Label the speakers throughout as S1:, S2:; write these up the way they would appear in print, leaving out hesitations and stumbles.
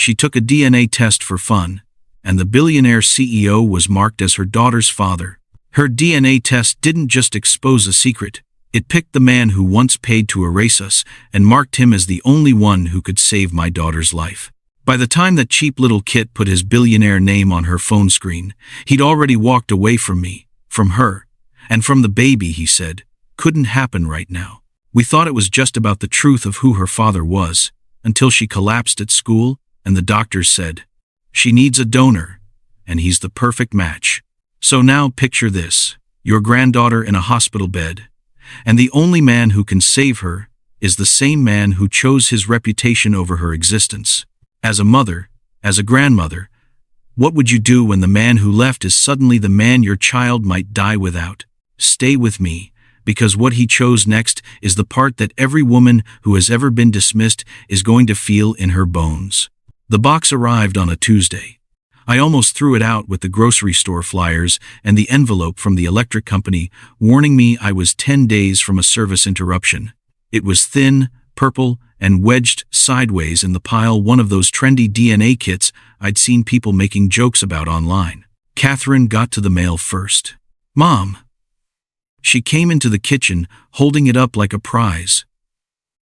S1: She took a DNA test for fun, and the billionaire CEO was marked as her daughter's father. Her DNA test didn't just expose a secret. It picked the man who once paid to erase us and marked him as the only one who could save my daughter's life. By the time that cheap little Kit put his billionaire name on her phone screen, he'd already walked away from me, from her, and from the baby, he said. Couldn't happen right now. We thought it was just about the truth of who her father was, until she collapsed at school, and the doctors said, she needs a donor, and he's the perfect match. So now picture this, your granddaughter in a hospital bed, and the only man who can save her is the same man who chose his reputation over her existence. As a mother, as a grandmother, what would you do when the man who left is suddenly the man your child might die without? Stay with me, because what he chose next is the part that every woman who has ever been dismissed is going to feel in her bones. The box arrived on a Tuesday. I almost threw it out with the grocery store flyers and the envelope from the electric company warning me I was 10 days from a service interruption. It was thin, purple, and wedged sideways in the pile, one of those trendy DNA kits I'd seen people making jokes about online. Catherine got to the mail first. Mom! She came into the kitchen, holding it up like a prize.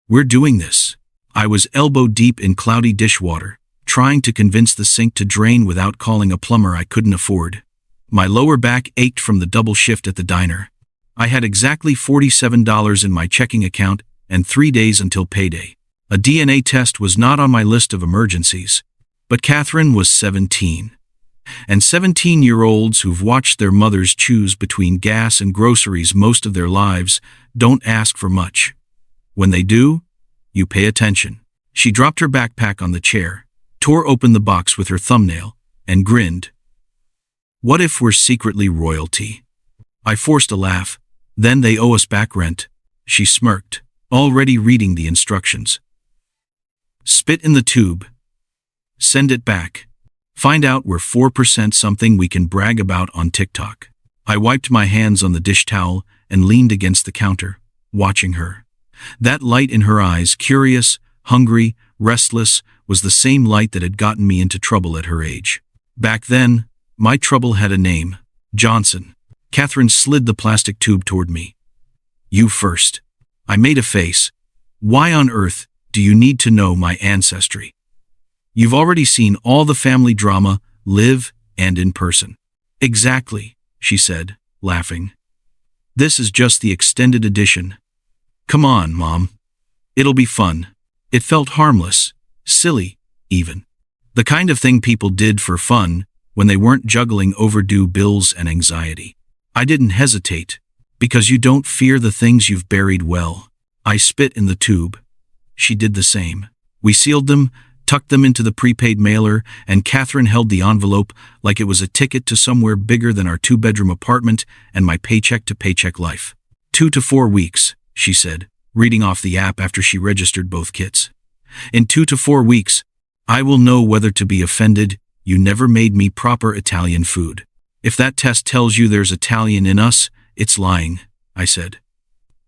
S1: We're doing this. I was elbow deep in cloudy dishwater, trying to convince the sink to drain without calling a plumber I couldn't afford. My lower back ached from the double shift at the diner. I had exactly $47 in my checking account and 3 days until payday. A DNA test was not on my list of emergencies, but Catherine was 17. And 17-year-olds who've watched their mothers choose between gas and groceries most of their lives don't ask for much. When they do, you pay attention. She dropped her backpack on the chair, tore open the box with her thumbnail, and grinned. What if we're secretly royalty? I forced a laugh. Then they owe us back rent. She smirked, already reading the instructions. Spit in the tube. Send it back. Find out we're 4% something we can brag about on TikTok. I wiped my hands on the dish towel and leaned against the counter, watching her. That light in her eyes, curious, hungry, restless, was the same light that had gotten me into trouble at her age. Back then, my trouble had a name, Johnson. Catherine slid the plastic tube toward me. You first. I made a face. Why on earth do you need to know my ancestry? You've already seen all the family drama, live and in person. Exactly, she said, laughing. This is just the extended edition. Come on, Mom. It'll be fun. It felt harmless, silly, even. The kind of thing people did for fun when they weren't juggling overdue bills and anxiety. I didn't hesitate, because you don't fear the things you've buried well. I spit in the tube. She did the same. We sealed them, tucked them into the prepaid mailer, and Catherine held the envelope like it was a ticket to somewhere bigger than our 2-bedroom apartment and my paycheck-to-paycheck life. 2 to 4 weeks, she said, reading off the app after she registered both kits. In 2 to 4 weeks, I will know whether to be offended. You never made me proper Italian food. If that test tells you there's Italian in us, it's lying, I said.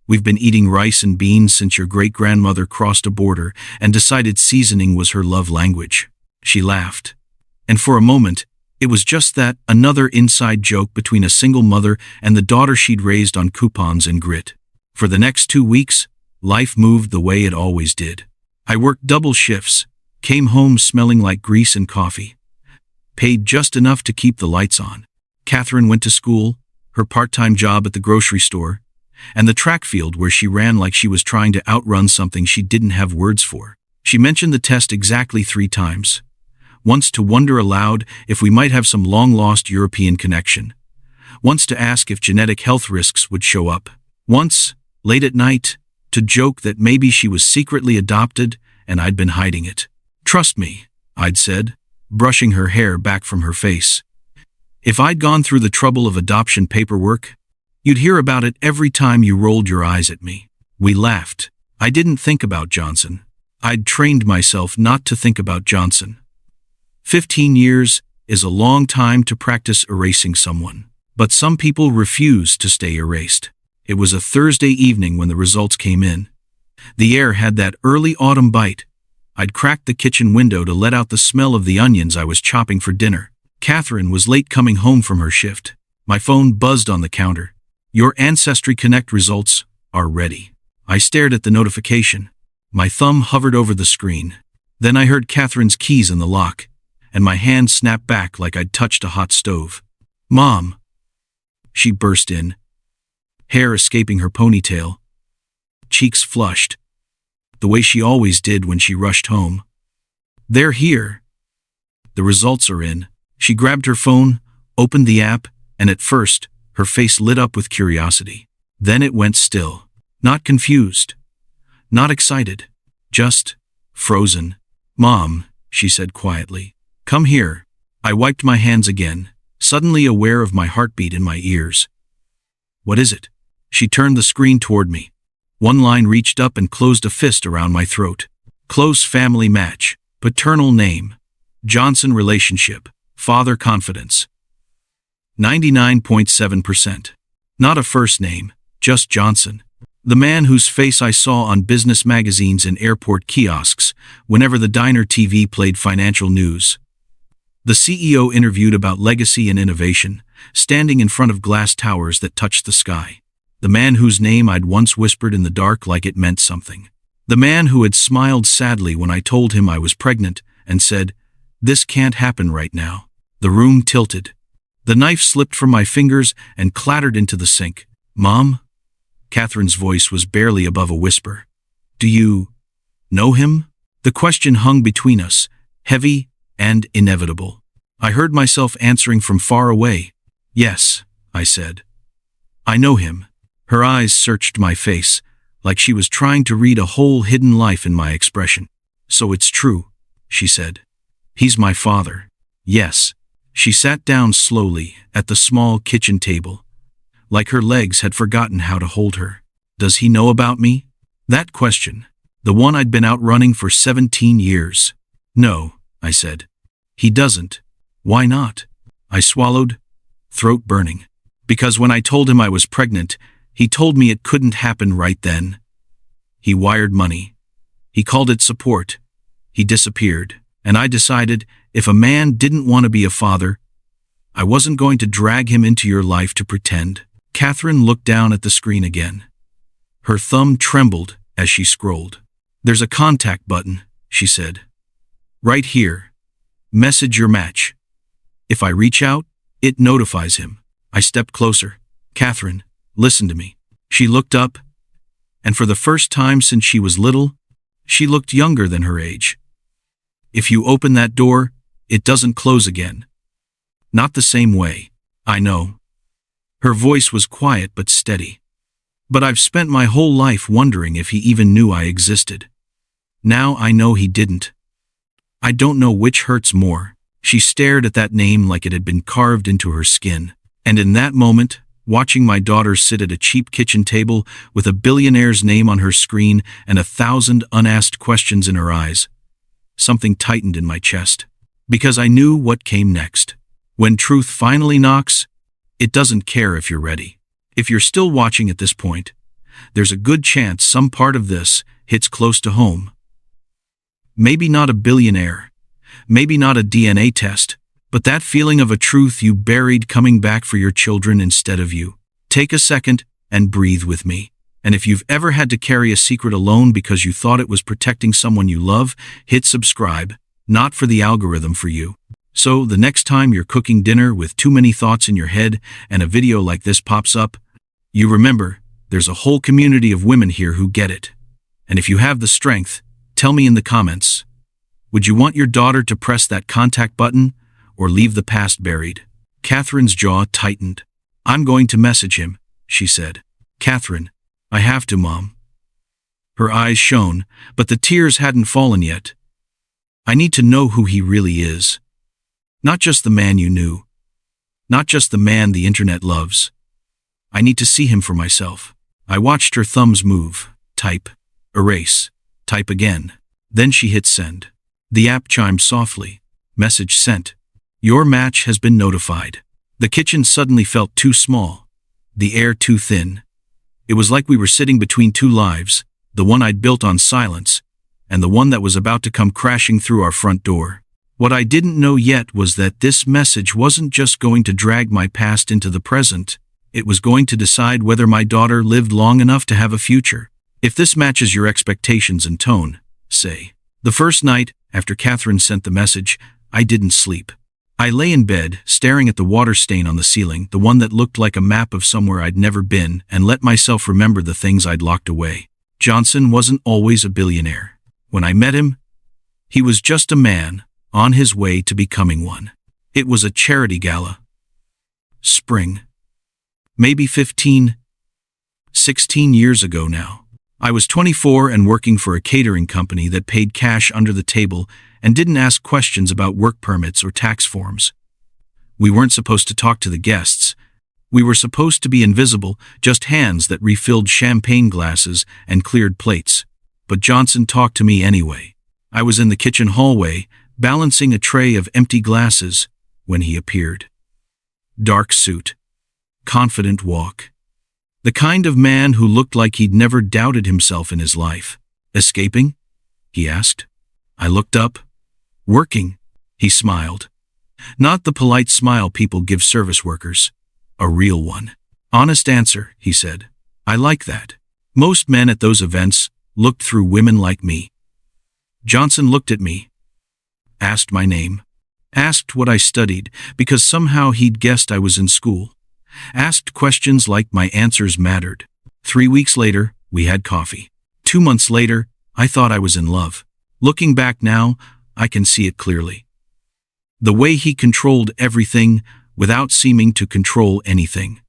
S1: We've been eating rice and beans since your great-grandmother crossed a border and decided seasoning was her love language. She laughed. And for a moment, it was just that, another inside joke between a single mother and the daughter she'd raised on coupons and grit. For the next 2 weeks, life moved the way it always did. I worked double shifts, came home smelling like grease and coffee, paid just enough to keep the lights on. Catherine went to school, her part-time job at the grocery store, and the track field where she ran like she was trying to outrun something she didn't have words for. She mentioned the test exactly 3 times. Once to wonder aloud if we might have some long-lost European connection. Once to ask if genetic health risks would show up. Once, late at night, to joke that maybe she was secretly adopted and I'd been hiding it. Trust me, I'd said, brushing her hair back from her face. If I'd gone through the trouble of adoption paperwork, you'd hear about it every time you rolled your eyes at me. We laughed. I didn't think about Johnson. I'd trained myself not to think about Johnson. 15 years is a long time to practice erasing someone. But some people refuse to stay erased. It was a Thursday evening when the results came in. The air had that early autumn bite. I'd cracked the kitchen window to let out the smell of the onions I was chopping for dinner. Catherine was late coming home from her shift. My phone buzzed on the counter. Your Ancestry Connect results are ready. I stared at the notification. My thumb hovered over the screen. Then I heard Catherine's keys in the lock, and my hand snapped back like I'd touched a hot stove. Mom! She burst in, hair escaping her ponytail, cheeks flushed, the way she always did when she rushed home. They're here. The results are in. She grabbed her phone, opened the app, and at first, her face lit up with curiosity. Then it went still. Not confused. Not excited. Just frozen. Mom, she said quietly. Come here. I wiped my hands again, suddenly aware of my heartbeat in my ears. What is it? She turned the screen toward me. One line reached up and closed a fist around my throat. Close family match. Paternal name. Johnson relationship. Father confidence. 99.7%. Not a first name, just Johnson. The man whose face I saw on business magazines and airport kiosks whenever the diner TV played financial news. The CEO interviewed about legacy and innovation, standing in front of glass towers that touched the sky. The man whose name I'd once whispered in the dark like it meant something. The man who had smiled sadly when I told him I was pregnant and said, "This can't happen right now." The room tilted. The knife slipped from my fingers and clattered into the sink. Mom? Catherine's voice was barely above a whisper. Do you know him? The question hung between us, heavy and inevitable. I heard myself answering from far away. Yes, I said. I know him. Her eyes searched my face, like she was trying to read a whole hidden life in my expression. So it's true, she said. He's my father. Yes. She sat down slowly at the small kitchen table, like her legs had forgotten how to hold her. Does he know about me? That question, the one I'd been outrunning for 17 years. No, I said. He doesn't. Why not? I swallowed, throat burning. Because when I told him I was pregnant, he told me it couldn't happen right then. He wired money. He called it support. He disappeared. And I decided, if a man didn't want to be a father, I wasn't going to drag him into your life to pretend. Catherine looked down at the screen again. Her thumb trembled as she scrolled. There's a contact button, she said. Right here. Message your match. If I reach out, it notifies him. I stepped closer. Catherine, listen to me. She looked up, and for the first time since she was little, she looked younger than her age. If you open that door, it doesn't close again. Not the same way. I know. Her voice was quiet but steady. But I've spent my whole life wondering if he even knew I existed. Now I know he didn't. I don't know which hurts more. She stared at that name like it had been carved into her skin. And in that moment, watching my daughter sit at a cheap kitchen table with a billionaire's name on her screen and 1,000 unasked questions in her eyes, something tightened in my chest. Because I knew what came next. When truth finally knocks, it doesn't care if you're ready. If you're still watching at this point, there's a good chance some part of this hits close to home. Maybe not a billionaire, maybe not a DNA test, but that feeling of a truth you buried coming back for your children instead of you. Take a second and breathe with me. And if you've ever had to carry a secret alone because you thought it was protecting someone you love, hit subscribe, not for the algorithm, for you. So the next time you're cooking dinner with too many thoughts in your head and a video like this pops up, you remember there's a whole community of women here who get it. And if you have the strength, tell me in the comments, would you want your daughter to press that contact button or leave the past buried? Catherine's jaw tightened. I'm going to message him, she said. Catherine, I have to, Mom. Her eyes shone, but the tears hadn't fallen yet. I need to know who he really is. Not just the man you knew. Not just the man the internet loves. I need to see him for myself. I watched her thumbs move. Type. Erase. Type again. Then she hit send. The app chimed softly. Message sent. Your match has been notified. The kitchen suddenly felt too small. The air too thin. It was like we were sitting between two lives, the one I'd built on silence, and the one that was about to come crashing through our front door. What I didn't know yet was that this message wasn't just going to drag my past into the present, it was going to decide whether my daughter lived long enough to have a future. If this matches your expectations and tone, say. The first night, after Catherine sent the message, I didn't sleep. I lay in bed, staring at the water stain on the ceiling, the one that looked like a map of somewhere I'd never been, and let myself remember the things I'd locked away. Johnson wasn't always a billionaire. When I met him, he was just a man, on his way to becoming one. It was a charity gala. Spring. Maybe 15, 16 years ago now. I was 24 and working for a catering company that paid cash under the table and didn't ask questions about work permits or tax forms. We weren't supposed to talk to the guests. We were supposed to be invisible, just hands that refilled champagne glasses and cleared plates. But Johnson talked to me anyway. I was in the kitchen hallway, balancing a tray of empty glasses, when he appeared. Dark suit. Confident walk. The kind of man who looked like he'd never doubted himself in his life. Escaping? He asked. I looked up. Working, he smiled. Not the polite smile people give service workers. A real one. Honest answer, he said. I like that. Most men at those events looked through women like me. Johnson looked at me. Asked my name. Asked what I studied, because somehow he'd guessed I was in school. Asked questions like my answers mattered. 3 weeks later, we had coffee. 2 months later, I thought I was in love. Looking back now, I can see it clearly. The way he controlled everything without seeming to control anything.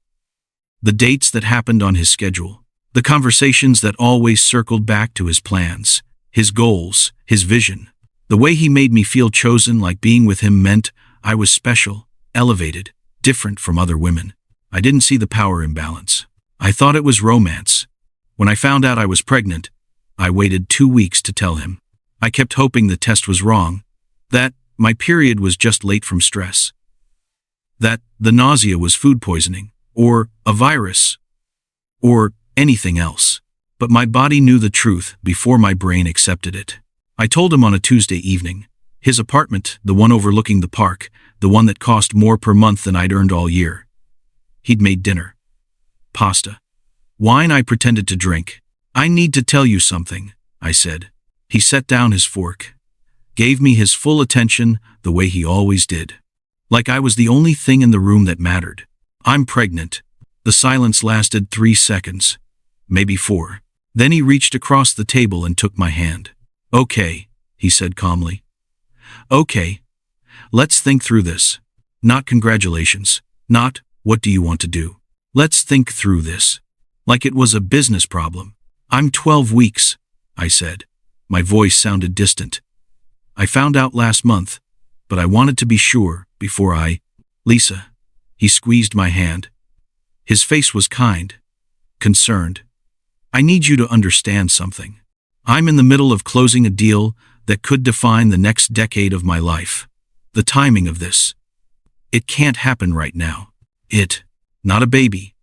S1: The dates that happened on his schedule. The conversations that always circled back to his plans, his goals, his vision. The way he made me feel chosen, like being with him meant I was special, elevated, different from other women. I didn't see the power imbalance. I thought it was romance. When I found out I was pregnant, I waited 2 weeks to tell him. I kept hoping the test was wrong, that my period was just late from stress, that the nausea was food poisoning, or a virus, or anything else. But my body knew the truth before my brain accepted it. I told him on a Tuesday evening. His apartment, the one overlooking the park, the one that cost more per month than I'd earned all year. He'd made dinner. Pasta. Wine I pretended to drink. I need to tell you something, I said. He set down his fork. Gave me his full attention, the way he always did. Like I was the only thing in the room that mattered. I'm pregnant. The silence lasted 3 seconds. Maybe 4. Then he reached across the table and took my hand. Okay, he said calmly. Okay. Let's think through this. Not congratulations. Not, what do you want to do? Let's think through this. Like it was a business problem. I'm 12 weeks, I said. My voice sounded distant. I found out last month, but I wanted to be sure before I... Lisa. He squeezed my hand. His face was kind, concerned. I need you to understand something. I'm in the middle of closing a deal that could define the next decade of my life. The timing of this. It can't happen right now. Not a baby.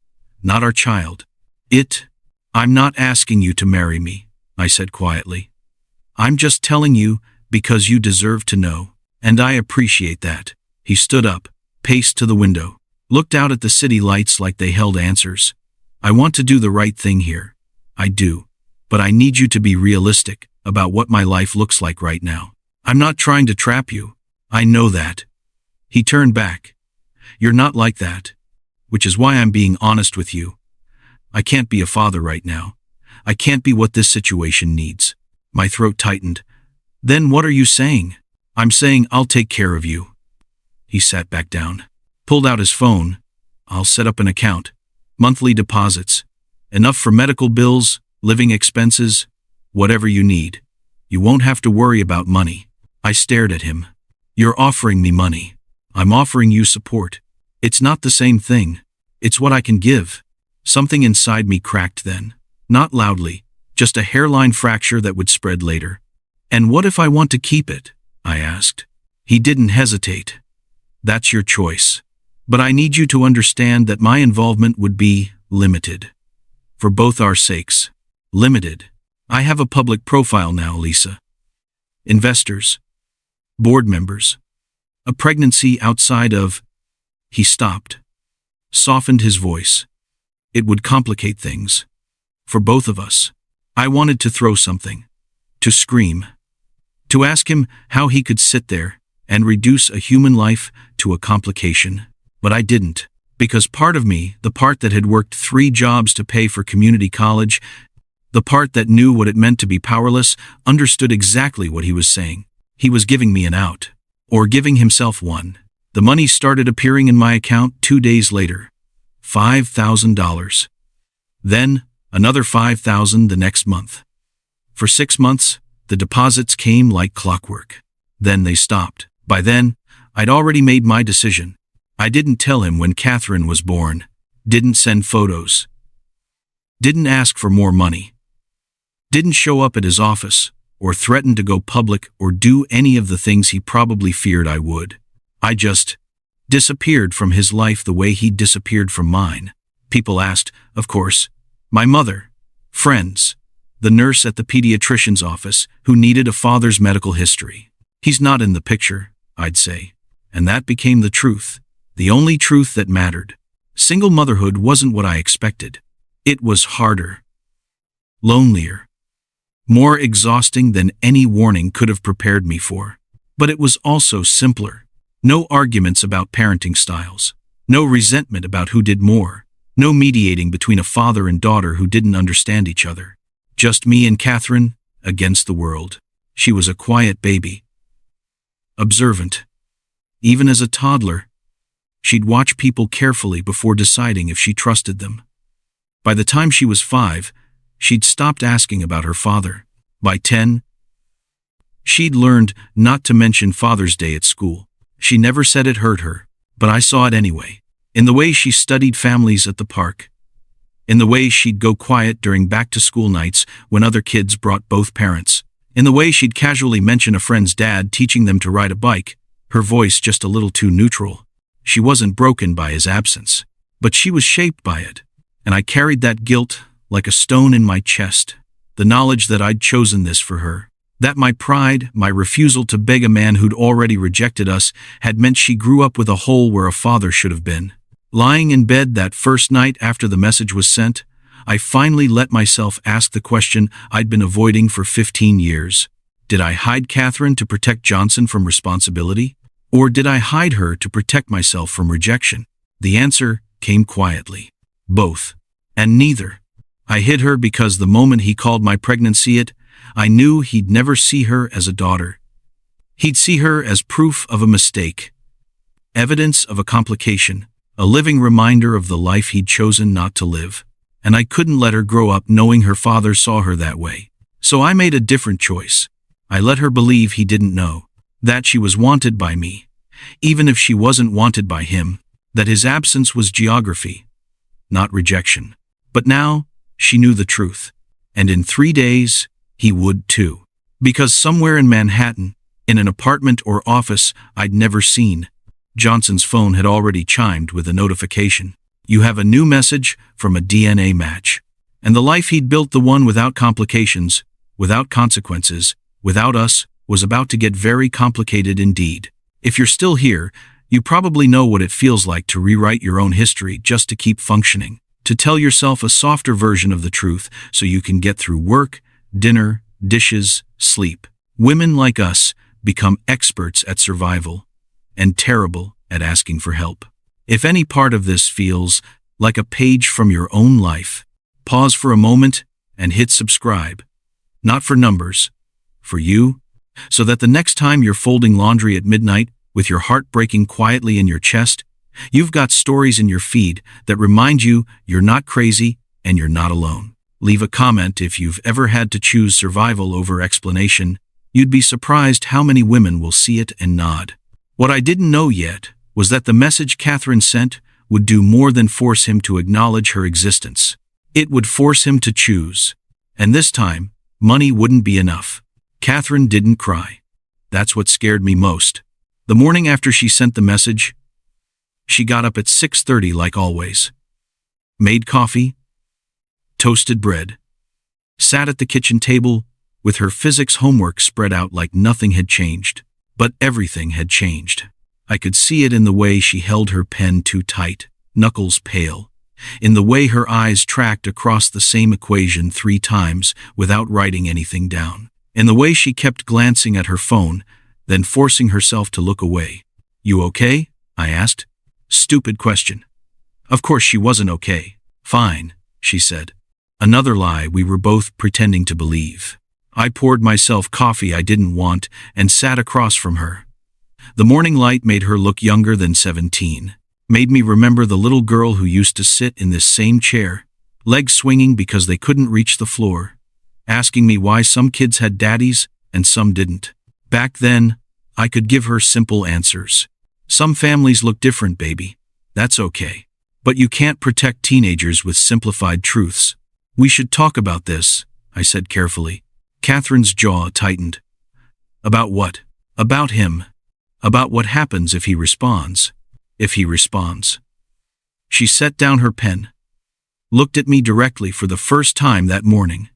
S1: Not our child. I'm not asking you to marry me, I said quietly. I'm just telling you because you deserve to know, and I appreciate that. He stood up, paced to the window, looked out at the city lights like they held answers. I want to do the right thing here. I do. But I need you to be realistic about what my life looks like right now. I'm not trying to trap you. I know that. He turned back. You're not like that. Which is why I'm being honest with you. I can't be a father right now. I can't be what this situation needs. My throat tightened. Then what are you saying? I'm saying I'll take care of you. He sat back down, pulled out his phone. I'll set up an account. Monthly deposits. Enough for medical bills, living expenses, whatever you need. You won't have to worry about money. I stared at him. You're offering me money. I'm offering you support. It's not the same thing. It's what I can give. Something inside me cracked then. Not loudly, just a hairline fracture that would spread later. And what if I want to keep it? I asked. He didn't hesitate. That's your choice. But I need you to understand that my involvement would be limited. For both our sakes. Limited. I have a public profile now, Lisa. investors, board members, a pregnancy outside of... He stopped, softened his voice. It would complicate things. For both of us. I wanted to throw something. To scream. To ask him how he could sit there and reduce a human life to a complication. But I didn't. Because part of me, the part that had worked 3 jobs to pay for community college, the part that knew what it meant to be powerless, understood exactly what he was saying. He was giving me an out. Or giving himself one. The money started appearing in my account 2 days later. $5,000. Then, another $5,000 the next month. For 6 months, the deposits came like clockwork. Then they stopped. By then, I'd already made my decision. I didn't tell him when Catherine was born. Didn't send photos. Didn't ask for more money. Didn't show up at his office, or threaten to go public or do any of the things he probably feared I would. I just disappeared from his life the way he'd disappeared from mine. People asked, of course, my mother, friends, the nurse at the pediatrician's office who needed a father's medical history. He's not in the picture, I'd say. And that became the truth. The only truth that mattered. Single motherhood wasn't what I expected. It was harder. Lonelier. More exhausting than any warning could have prepared me for. But it was also simpler. No arguments about parenting styles. No resentment about who did more. No mediating between a father and daughter who didn't understand each other. Just me and Catherine against the world. She was a quiet baby. Observant. Even as a toddler, she'd watch people carefully before deciding if she trusted them. By the time she was 5, she'd stopped asking about her father. By 10, she'd learned not to mention Father's Day at school. She never said it hurt her, but I saw it anyway. In the way she studied families at the park. In the way she'd go quiet during back-to-school nights when other kids brought both parents. In the way she'd casually mention a friend's dad teaching them to ride a bike, her voice just a little too neutral. She wasn't broken by his absence, but she was shaped by it. And I carried that guilt like a stone in my chest. The knowledge that I'd chosen this for her. That my pride, my refusal to beg a man who'd already rejected us, had meant she grew up with a hole where a father should have been. Lying in bed that first night after the message was sent, I finally let myself ask the question I'd been avoiding for 15 years. Did I hide Catherine to protect Johnson from responsibility? Or did I hide her to protect myself from rejection? The answer came quietly. Both. And neither. I hid her because the moment he called my pregnancy it, I knew he'd never see her as a daughter. He'd see her as proof of a mistake. Evidence of a complication. A living reminder of the life he'd chosen not to live. And I couldn't let her grow up knowing her father saw her that way. So I made a different choice. I let her believe he didn't know. That she was wanted by me. Even if she wasn't wanted by him. That his absence was geography. Not rejection. But now, she knew the truth. And in 3 days, he would too. Because somewhere in Manhattan, in an apartment or office I'd never seen, Johnson's phone had already chimed with a notification. You have a new message from a DNA match. And the life he'd built, the one without complications, without consequences, without us, was about to get very complicated indeed. If you're still here, you probably know what it feels like to rewrite your own history just to keep functioning. To tell yourself a softer version of the truth so you can get through work, dinner, dishes, sleep. Women like us become experts at survival. And terrible at asking for help. If any part of this feels like a page from your own life, pause for a moment and hit subscribe. Not for numbers, for you, so that the next time you're folding laundry at midnight with your heart breaking quietly in your chest, you've got stories in your feed that remind you you're not crazy and you're not alone. Leave a comment if you've ever had to choose survival over explanation. You'd be surprised how many women will see it and nod. What I didn't know yet was that the message Catherine sent would do more than force him to acknowledge her existence. It would force him to choose. And this time, money wouldn't be enough. Catherine didn't cry. That's what scared me most. The morning after she sent the message, she got up at 6:30 like always. Made coffee, toasted bread, sat at the kitchen table, with her physics homework spread out like nothing had changed. But everything had changed. I could see it in the way she held her pen too tight, knuckles pale, in the way her eyes tracked across the same equation 3 times without writing anything down, in the way she kept glancing at her phone, then forcing herself to look away. "You okay?" I asked. Stupid question. Of course she wasn't okay. "Fine," she said. Another lie we were both pretending to believe. I poured myself coffee I didn't want and sat across from her. The morning light made her look younger than 17, made me remember the little girl who used to sit in this same chair, legs swinging because they couldn't reach the floor, asking me why some kids had daddies and some didn't. Back then, I could give her simple answers. Some families look different, baby. That's okay. But you can't protect teenagers with simplified truths. "We should talk about this," I said carefully. Catherine's jaw tightened. "About what?" "About him. About what happens if he responds." "If he responds." She set down her pen, looked at me directly for the first time that morning.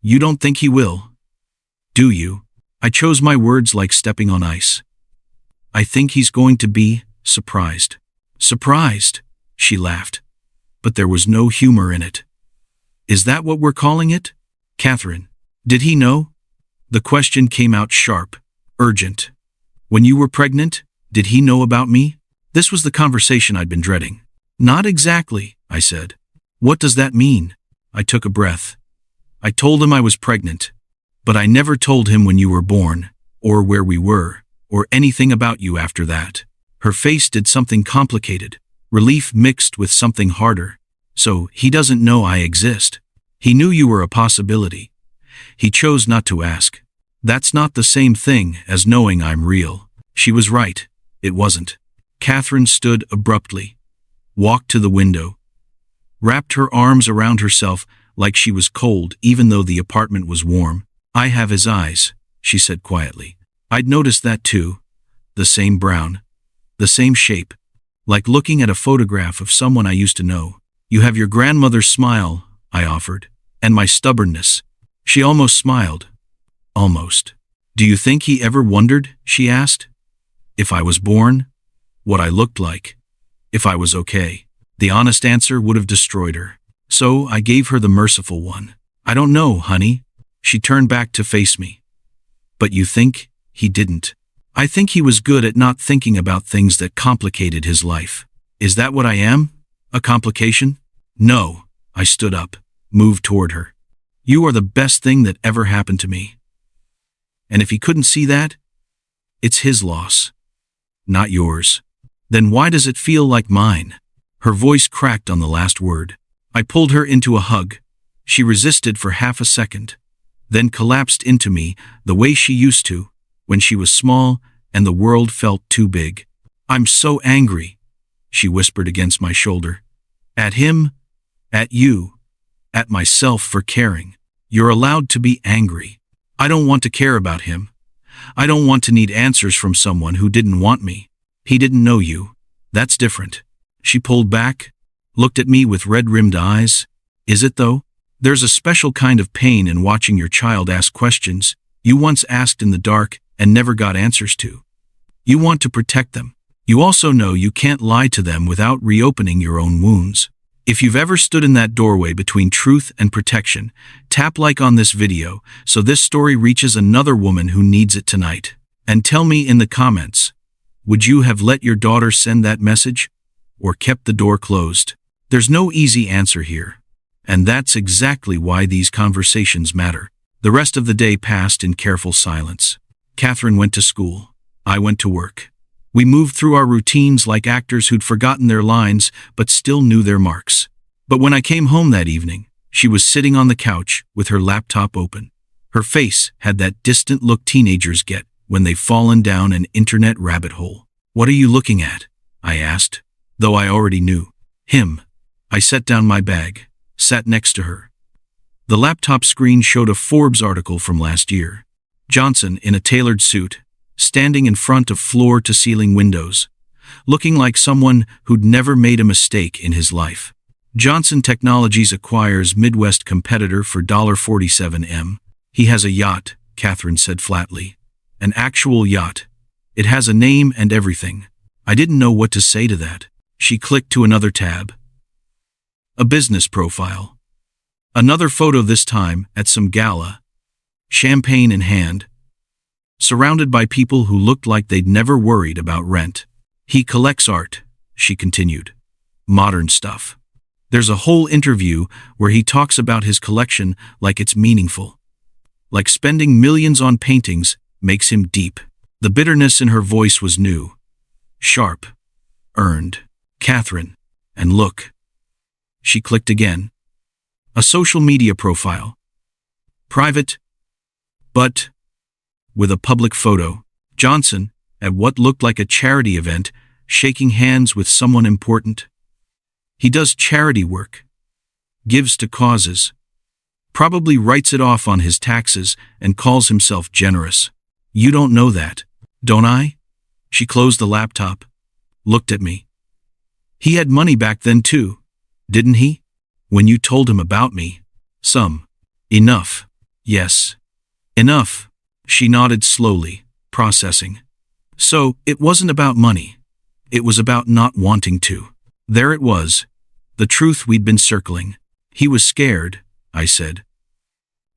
S1: "You don't think he will, do you?" I chose my words like stepping on ice. "I think he's going to be surprised." "Surprised?" She laughed, but there was no humor in it. "Is that what we're calling it?" "Catherine, did he know?" The question came out sharp, urgent. "When you were pregnant, did he know about me?" This was the conversation I'd been dreading. "Not exactly," I said. "What does that mean?" I took a breath. "I told him I was pregnant, but I never told him when you were born, or where we were, or anything about you after that." Her face did something complicated, relief mixed with something harder. "So he doesn't know I exist. He knew you were a possibility. He chose not to ask. That's not the same thing as knowing I'm real." She was right. It wasn't. Catherine stood abruptly, walked to the window, wrapped her arms around herself like she was cold even though the apartment was warm. "I have his eyes," she said quietly. I'd noticed that too. The same brown, the same shape, like looking at a photograph of someone I used to know. "You have your grandmother's smile," I offered, "and my stubbornness." She almost smiled. Almost. "Do you think he ever wondered," she asked, "if I was born? What I looked like? If I was okay?" The honest answer would have destroyed her. So I gave her the merciful one. "I don't know, honey." She turned back to face me. "But you think he didn't?" "I think he was good at not thinking about things that complicated his life." "Is that what I am? A complication?" "No." I stood up, moved toward her. "You are the best thing that ever happened to me. And if he couldn't see that, it's his loss, not yours. Then why does it feel like mine?" Her voice cracked on the last word. I pulled her into a hug. She resisted for half a second, then collapsed into me the way she used to, when she was small and the world felt too big. "I'm so angry," she whispered against my shoulder. "At him, at you, at myself for caring." "You're allowed to be angry. I don't want to care about him. I don't want to need answers from someone who didn't want me. He didn't know you. That's different." She pulled back, looked at me with red-rimmed eyes. "Is it though? There's a special kind of pain in watching your child ask questions you once asked in the dark and never got answers to. You want to protect them. You also know you can't lie to them without reopening your own wounds. If you've ever stood in that doorway between truth and protection, tap like on this video so this story reaches another woman who needs it tonight. And tell me in the comments, would you have let your daughter send that message or kept the door closed? There's no easy answer here. And that's exactly why these conversations matter. The rest of the day passed in careful silence. Catherine went to school. I went to work. We moved through our routines like actors who'd forgotten their lines but still knew their marks. But when I came home that evening, she was sitting on the couch with her laptop open. Her face had that distant look teenagers get when they've fallen down an internet rabbit hole. "What are you looking at?" I asked, though I already knew. "Him." I set down my bag, sat next to her. The laptop screen showed a Forbes article from last year. Johnson in a tailored suit, standing in front of floor-to-ceiling windows, looking like someone who'd never made a mistake in his life. Johnson Technologies acquires Midwest competitor for $47 million. He has a yacht, Catherine said flatly. An actual yacht. It has a name and everything. I didn't know what to say to that. She clicked to another tab. A business profile. Another photo, this time at some gala. Champagne in hand. Surrounded by people who looked like they'd never worried about rent. He collects art, she continued. Modern stuff. There's a whole interview where he talks about his collection like it's meaningful. Like spending millions on paintings makes him deep. The bitterness in her voice was new. Sharp. Earned. Catherine. And look. She clicked again. A social media profile. Private. But with a public photo. Johnson, at what looked like a charity event, shaking hands with someone important. He does charity work. Gives to causes. Probably writes it off on his taxes and calls himself generous. You don't know that, don't I? She closed the laptop. Looked at me. He had money back then too, didn't he? When you told him about me. Some. Enough. Yes. Enough. She nodded slowly, processing. So, it wasn't about money. It was about not wanting to. There it was. The truth we'd been circling. He was scared, I said.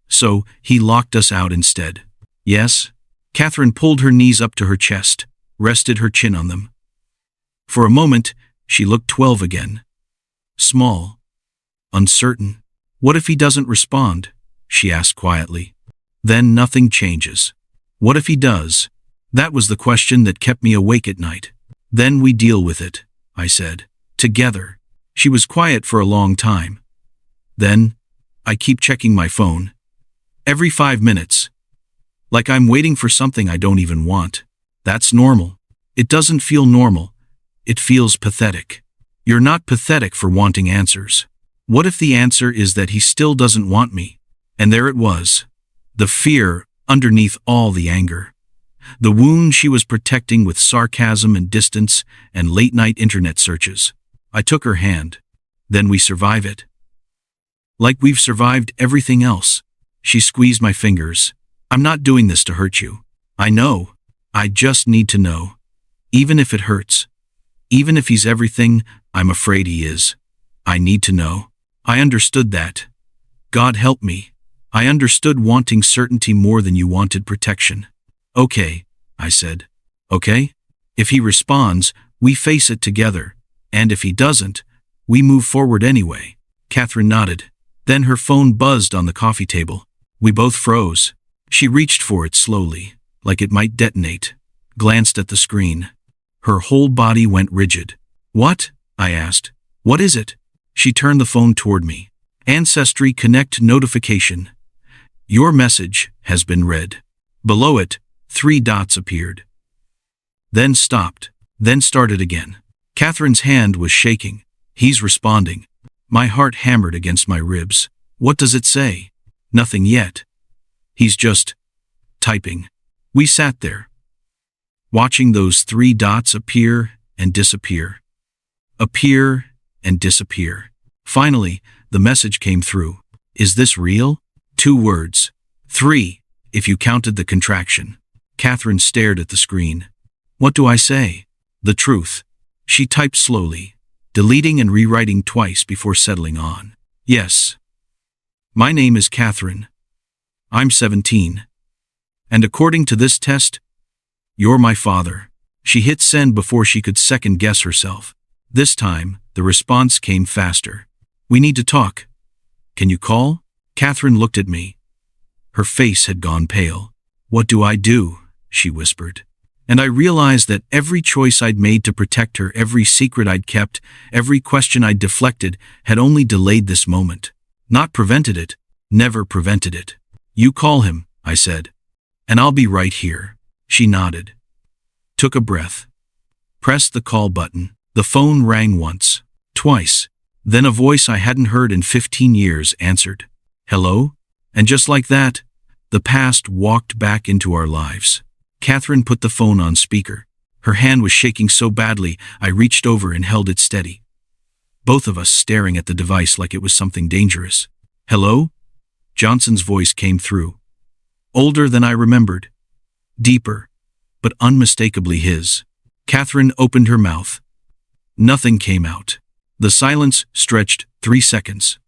S1: So, he locked us out instead. Yes? Catherine pulled her knees up to her chest, rested her chin on them. For a moment, she looked 12 again. Small. Uncertain. What if he doesn't respond? She asked quietly. Then nothing changes. What if he does? That was the question that kept me awake at night. Then we deal with it, I said. Together. She was quiet for a long time. Then, I keep checking my phone. Every 5 minutes. Like I'm waiting for something I don't even want. That's normal. It doesn't feel normal. It feels pathetic. You're not pathetic for wanting answers. What if the answer is that he still doesn't want me? And there it was. The fear underneath all the anger. The wound she was protecting with sarcasm and distance and late-night internet searches. I took her hand. Then we survive it. Like we've survived everything else. She squeezed my fingers. I'm not doing this to hurt you. I know. I just need to know. Even if it hurts. Even if he's everything I'm afraid he is. I need to know. I understood that. God help me. I understood wanting certainty more than you wanted protection. Okay, I said. Okay? If he responds, we face it together. And if he doesn't, we move forward anyway. Catherine nodded. Then her phone buzzed on the coffee table. We both froze. She reached for it slowly, like it might detonate. Glanced at the screen. Her whole body went rigid. What? I asked. What is it? She turned the phone toward me. Ancestry Connect notification. Your message has been read. Below it, 3 dots appeared. Then stopped. Then started again. Catherine's hand was shaking. He's responding. My heart hammered against my ribs. What does it say? Nothing yet. He's just typing. We sat there, watching those 3 dots appear and disappear. Appear and disappear. Finally, the message came through. Is this real? 2 words. 3, if you counted the contraction. Catherine stared at the screen. What do I say? The truth. She typed slowly, deleting and rewriting twice before settling on. Yes. My name is Catherine. I'm 17. And according to this test, you're my father. She hit send before she could second-guess herself. This time, the response came faster. We need to talk. Can you call? Catherine looked at me. Her face had gone pale. What do I do? She whispered. And I realized that every choice I'd made to protect her, every secret I'd kept, every question I'd deflected, had only delayed this moment. Not prevented it. Never prevented it. You call him, I said. And I'll be right here. She nodded. Took a breath. Pressed the call button. The phone rang once. Twice. Then a voice I hadn't heard in 15 years answered. Hello? And just like that, the past walked back into our lives. Catherine put the phone on speaker. Her hand was shaking so badly, I reached over and held it steady. Both of us staring at the device like it was something dangerous. Hello? Johnson's voice came through. Older than I remembered. Deeper, but unmistakably his. Catherine opened her mouth. Nothing came out. The silence stretched 3 seconds.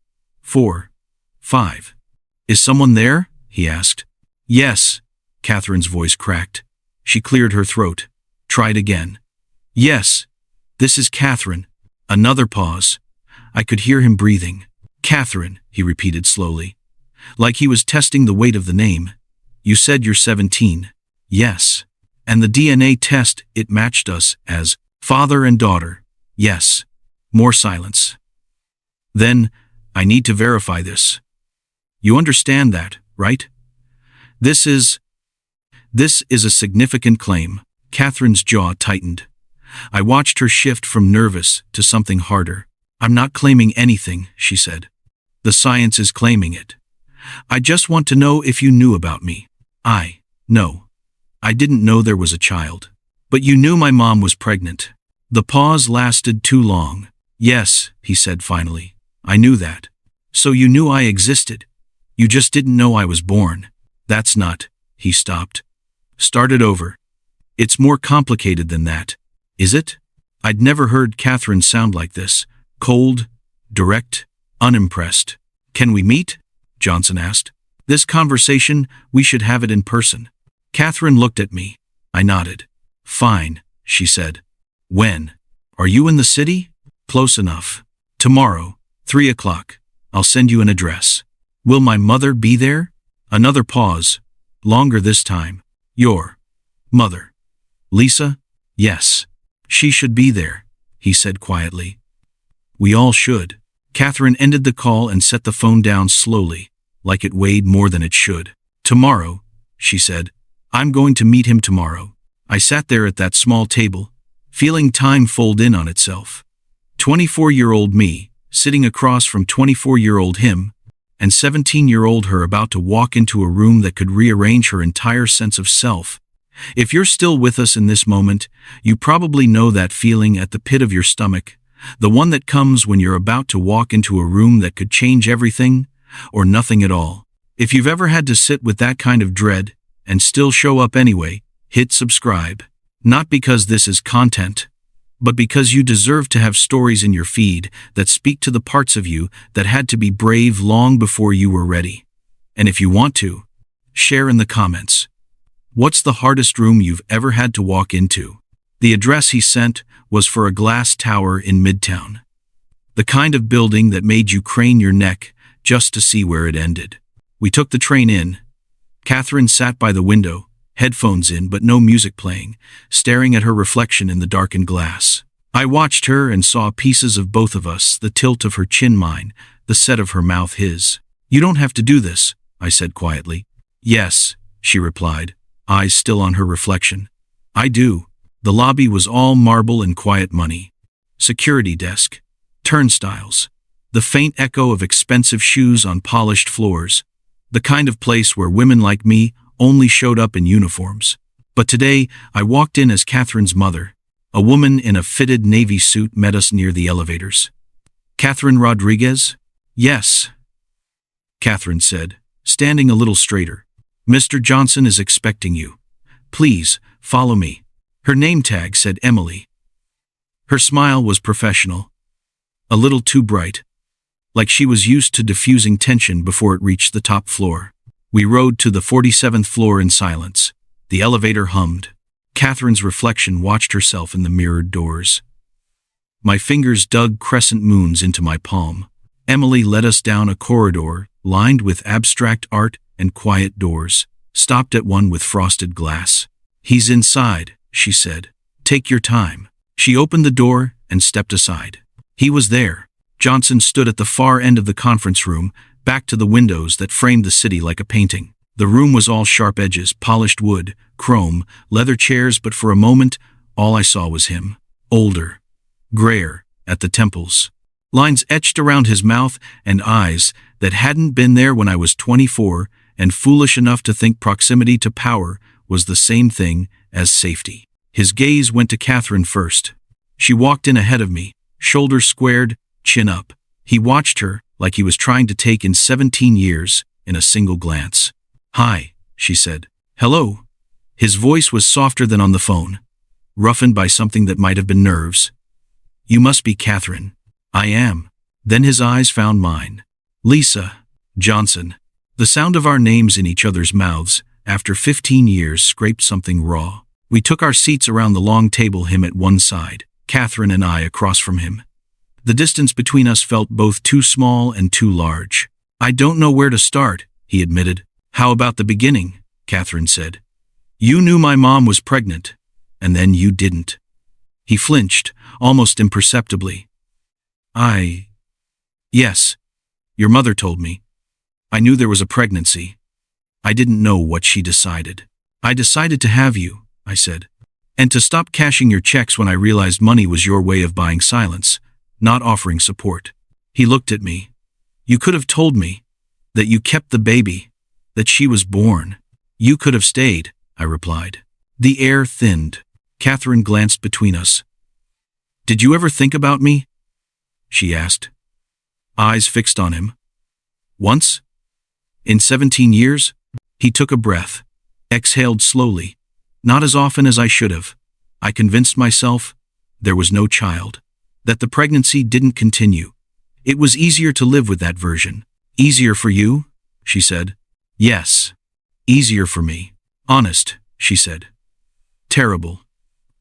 S1: 4. 5. Is someone there? He asked. Yes. Catherine's voice cracked. She cleared her throat. Tried again. Yes. This is Catherine. Another pause. I could hear him breathing. Catherine, he repeated slowly, like he was testing the weight of the name. You said you're 17. Yes. And the DNA test, it matched us as father and daughter. Yes. More silence. Then, I need to verify this. You understand that, right? This is a significant claim. Catherine's jaw tightened. I watched her shift from nervous to something harder. I'm not claiming anything, she said. The science is claiming it. I just want to know if you knew about me. No. I didn't know there was a child. But you knew my mom was pregnant. The pause lasted too long. Yes, he said finally. I knew that. So you knew I existed. You just didn't know I was born. That's not. He stopped. Started over. It's more complicated than that. Is it? I'd never heard Catherine sound like this. Cold, direct, unimpressed. Can we meet? Johnson asked. This conversation, we should have it in person. Catherine looked at me. I nodded. Fine, she said. When? Are you in the city? Close enough. Tomorrow, 3 o'clock. I'll send you an address. Will my mother be there? Another pause. Longer this time. Your mother. Lisa? Yes. She should be there, he said quietly. We all should. Catherine ended the call and set the phone down slowly, like it weighed more than it should. Tomorrow, she said. I'm going to meet him tomorrow. I sat there at that small table, feeling time fold in on itself. 24-year-old me, sitting across from 24-year-old him, and 17-year-old her about to walk into a room that could rearrange her entire sense of self. If you're still with us in this moment, you probably know that feeling at the pit of your stomach, the one that comes when you're about to walk into a room that could change everything, or nothing at all. If you've ever had to sit with that kind of dread, and still show up anyway, hit subscribe. Not because this is content, but because you deserve to have stories in your feed that speak to the parts of you that had to be brave long before you were ready. And if you want to, share in the comments. What's the hardest room you've ever had to walk into? The address he sent was for a glass tower in Midtown. The kind of building that made you crane your neck just to see where it ended. We took the train in. Catherine sat by the window, headphones in but no music playing, staring at her reflection in the darkened glass. I watched her and saw pieces of both of us, the tilt of her chin mine, the set of her mouth his. You don't have to do this, I said quietly. Yes, she replied, eyes still on her reflection. I do. The lobby was all marble and quiet money. Security desk. Turnstiles. The faint echo of expensive shoes on polished floors. The kind of place where women like me only showed up in uniforms. But today, I walked in as Catherine's mother. A woman in a fitted navy suit met us near the elevators. Catherine Rodriguez? Yes, Catherine said, standing a little straighter. Mr. Johnson is expecting you. Please, follow me. Her name tag said Emily. Her smile was professional. A little too bright. Like she was used to diffusing tension before it reached the top floor. We rode to the 47th floor in silence. The elevator hummed. Catherine's reflection watched herself in the mirrored doors. My fingers dug crescent moons into my palm. Emily led us down a corridor lined with abstract art and quiet doors, stopped at one with frosted glass. He's inside, she said. Take your time. She opened the door and stepped aside. He was there. Johnson stood at the far end of the conference room, back to the windows that framed the city like a painting. The room was all sharp edges, polished wood, chrome, leather chairs, but for a moment, all I saw was him. Older. Grayer, at the temples. Lines etched around his mouth and eyes that hadn't been there when I was 24, and foolish enough to think proximity to power was the same thing as safety. His gaze went to Catherine first. She walked in ahead of me, shoulders squared, chin up. He watched her like he was trying to take in 17 years in a single glance. Hi, she said. Hello. His voice was softer than on the phone, roughened by something that might have been nerves. You must be Catherine. I am. Then his eyes found mine. Lisa Johnson. The sound of our names in each other's mouths, after 15 years, scraped something raw. We took our seats around the long table, him at one side, Catherine and I across from him. The distance between us felt both too small and too large. I don't know where to start, he admitted. How about the beginning? Catherine said. You knew my mom was pregnant, and then you didn't. He flinched, almost imperceptibly. Yes. Your mother told me. I knew there was a pregnancy. I didn't know what she decided. I decided to have you, I said. And to stop cashing your checks when I realized money was your way of buying silence, not offering support. He looked at me. You could have told me that you kept the baby, that she was born. You could have stayed, I replied. The air thinned. Catherine glanced between us. Did you ever think about me? She asked, eyes fixed on him. Once? In 17 years? He took a breath, exhaled slowly. Not as often as I should have. I convinced myself there was no child, that the pregnancy didn't continue. It was easier to live with that version. Easier for you? She said. Yes. Easier for me. Honest, she said. Terrible,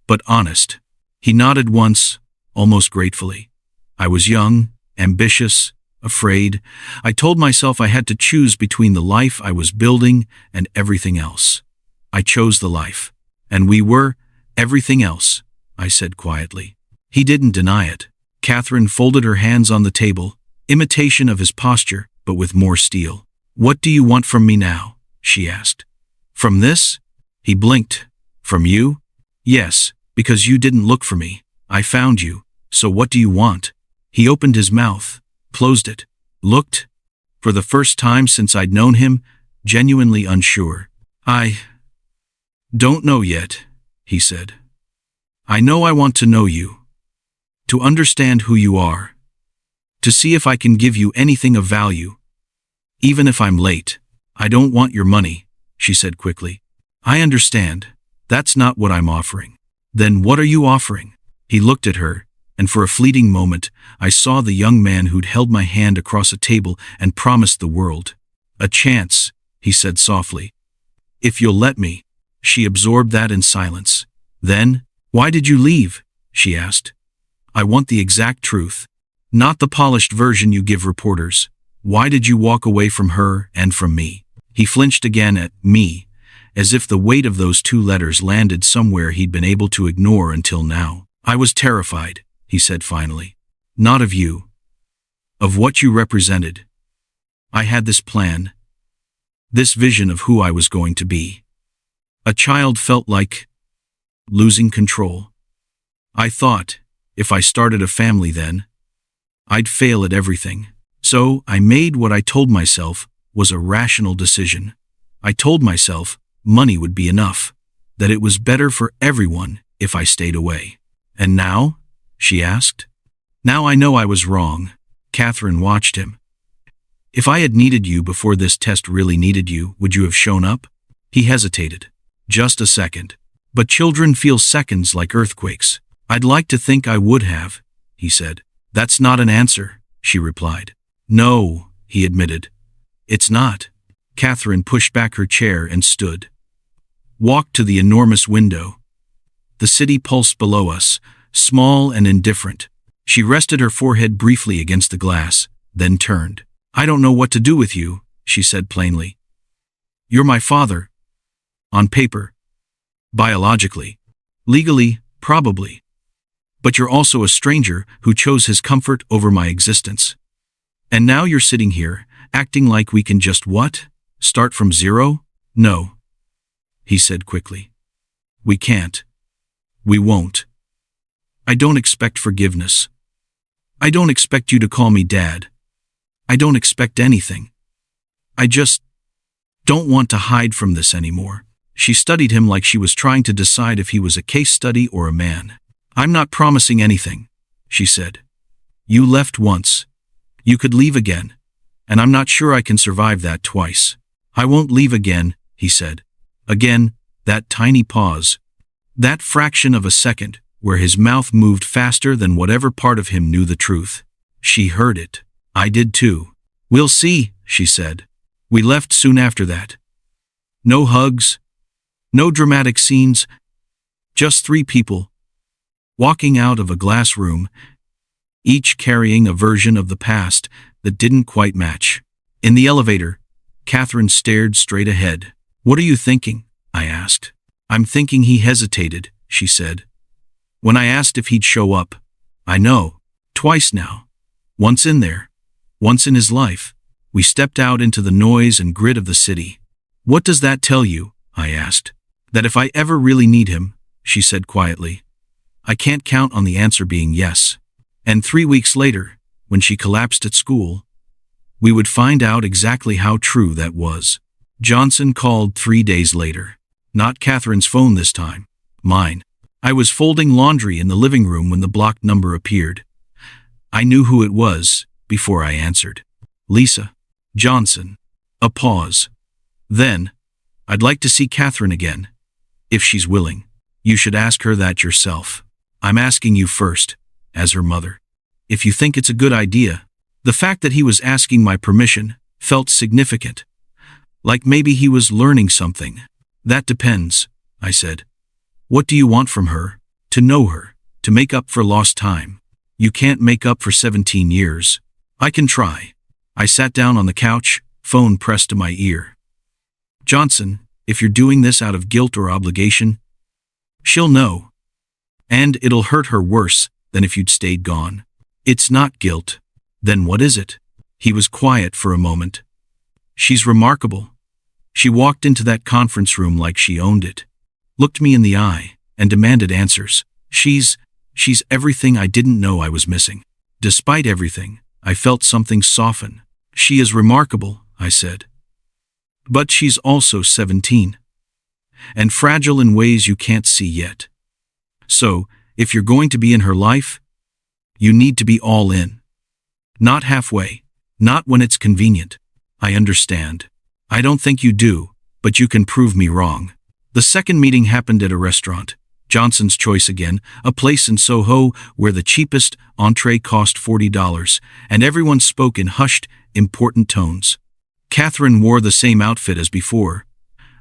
S1: but honest. He nodded once, almost gratefully. I was young, ambitious, afraid. I told myself I had to choose between the life I was building and everything else. I chose the life. And we were everything else, I said quietly. He didn't deny it. Catherine folded her hands on the table, imitation of his posture, but with more steel. What do you want from me now? She asked. From this? He blinked. From you? Yes, because you didn't look for me. I found you. So what do you want? He opened his mouth, closed it, looked, for the first time since I'd known him, genuinely unsure. I don't know yet, he said. I know I want to know you, to understand who you are, to see if I can give you anything of value, even if I'm late. I don't want your money, she said quickly. I understand. That's not what I'm offering. Then what are you offering? He looked at her, and for a fleeting moment, I saw the young man who'd held my hand across a table and promised the world. A chance, he said softly. If you'll let me. She absorbed that in silence. Then, why did you leave? She asked. I want the exact truth, not the polished version you give reporters. Why did you walk away from her and from me? He flinched again at me, as if the weight of those two letters landed somewhere he'd been able to ignore until now. I was terrified, he said finally. Not of you. Of what you represented. I had this plan. This vision of who I was going to be. A child felt like losing control. I thought, if I started a family then, I'd fail at everything. So I made what I told myself was a rational decision. I told myself money would be enough, that it was better for everyone if I stayed away. And now? She asked. Now I know I was wrong. Catherine watched him. If I had needed you before this test really needed you, would you have shown up? He hesitated. Just a second. But children feel seconds like earthquakes. I'd like to think I would have, he said. That's not an answer, she replied. No, he admitted. It's not. Catherine pushed back her chair and stood. Walked to the enormous window. The city pulsed below us, small and indifferent. She rested her forehead briefly against the glass, then turned. I don't know what to do with you, she said plainly. You're my father. On paper. Biologically. Legally, probably. But you're also a stranger who chose his comfort over my existence. And now you're sitting here, acting like we can just what? Start from zero? No. He said quickly. We can't. We won't. I don't expect forgiveness. I don't expect you to call me Dad. I don't expect anything. I just don't want to hide from this anymore. She studied him like she was trying to decide if he was a case study or a man. I'm not promising anything, she said. You left once. You could leave again. And I'm not sure I can survive that twice. I won't leave again, he said. Again, that tiny pause. That fraction of a second, where his mouth moved faster than whatever part of him knew the truth. She heard it. I did too. We'll see, she said. We left soon after that. No hugs. No dramatic scenes. Just 3 people. Walking out of a glass room, each carrying a version of the past that didn't quite match. In the elevator, Catherine stared straight ahead. What are you thinking? I asked. I'm thinking he hesitated, she said. When I asked if he'd show up. I know. Twice now. Once in there. Once in his life. We stepped out into the noise and grit of the city. What does that tell you? I asked. That if I ever really need him, she said quietly. I can't count on the answer being yes. And 3 weeks later, when she collapsed at school, we would find out exactly how true that was. Johnson called 3 days later. Not Catherine's phone this time. Mine. I was folding laundry in the living room when the blocked number appeared. I knew who it was before I answered. Lisa. Johnson. A pause. Then, I'd like to see Catherine again. If she's willing. You should ask her that yourself. I'm asking you first, as her mother. If you think it's a good idea. The fact that he was asking my permission felt significant. Like maybe he was learning something. That depends, I said. What do you want from her? To know her. To make up for lost time. You can't make up for 17 years. I can try. I sat down on the couch, phone pressed to my ear. Johnson, if you're doing this out of guilt or obligation, she'll know. And it'll hurt her worse than if you'd stayed gone. It's not guilt. Then what is it? He was quiet for a moment. She's remarkable. She walked into that conference room like she owned it, looked me in the eye, and demanded answers. She's everything I didn't know I was missing. Despite everything, I felt something soften. She is remarkable, I said. But she's also 17. And fragile in ways you can't see yet. So, if you're going to be in her life, you need to be all in. Not halfway. Not when it's convenient. I understand. I don't think you do, but you can prove me wrong. The second meeting happened at a restaurant. Johnson's choice again, a place in Soho where the cheapest entree cost $40, and everyone spoke in hushed, important tones. Catherine wore the same outfit as before.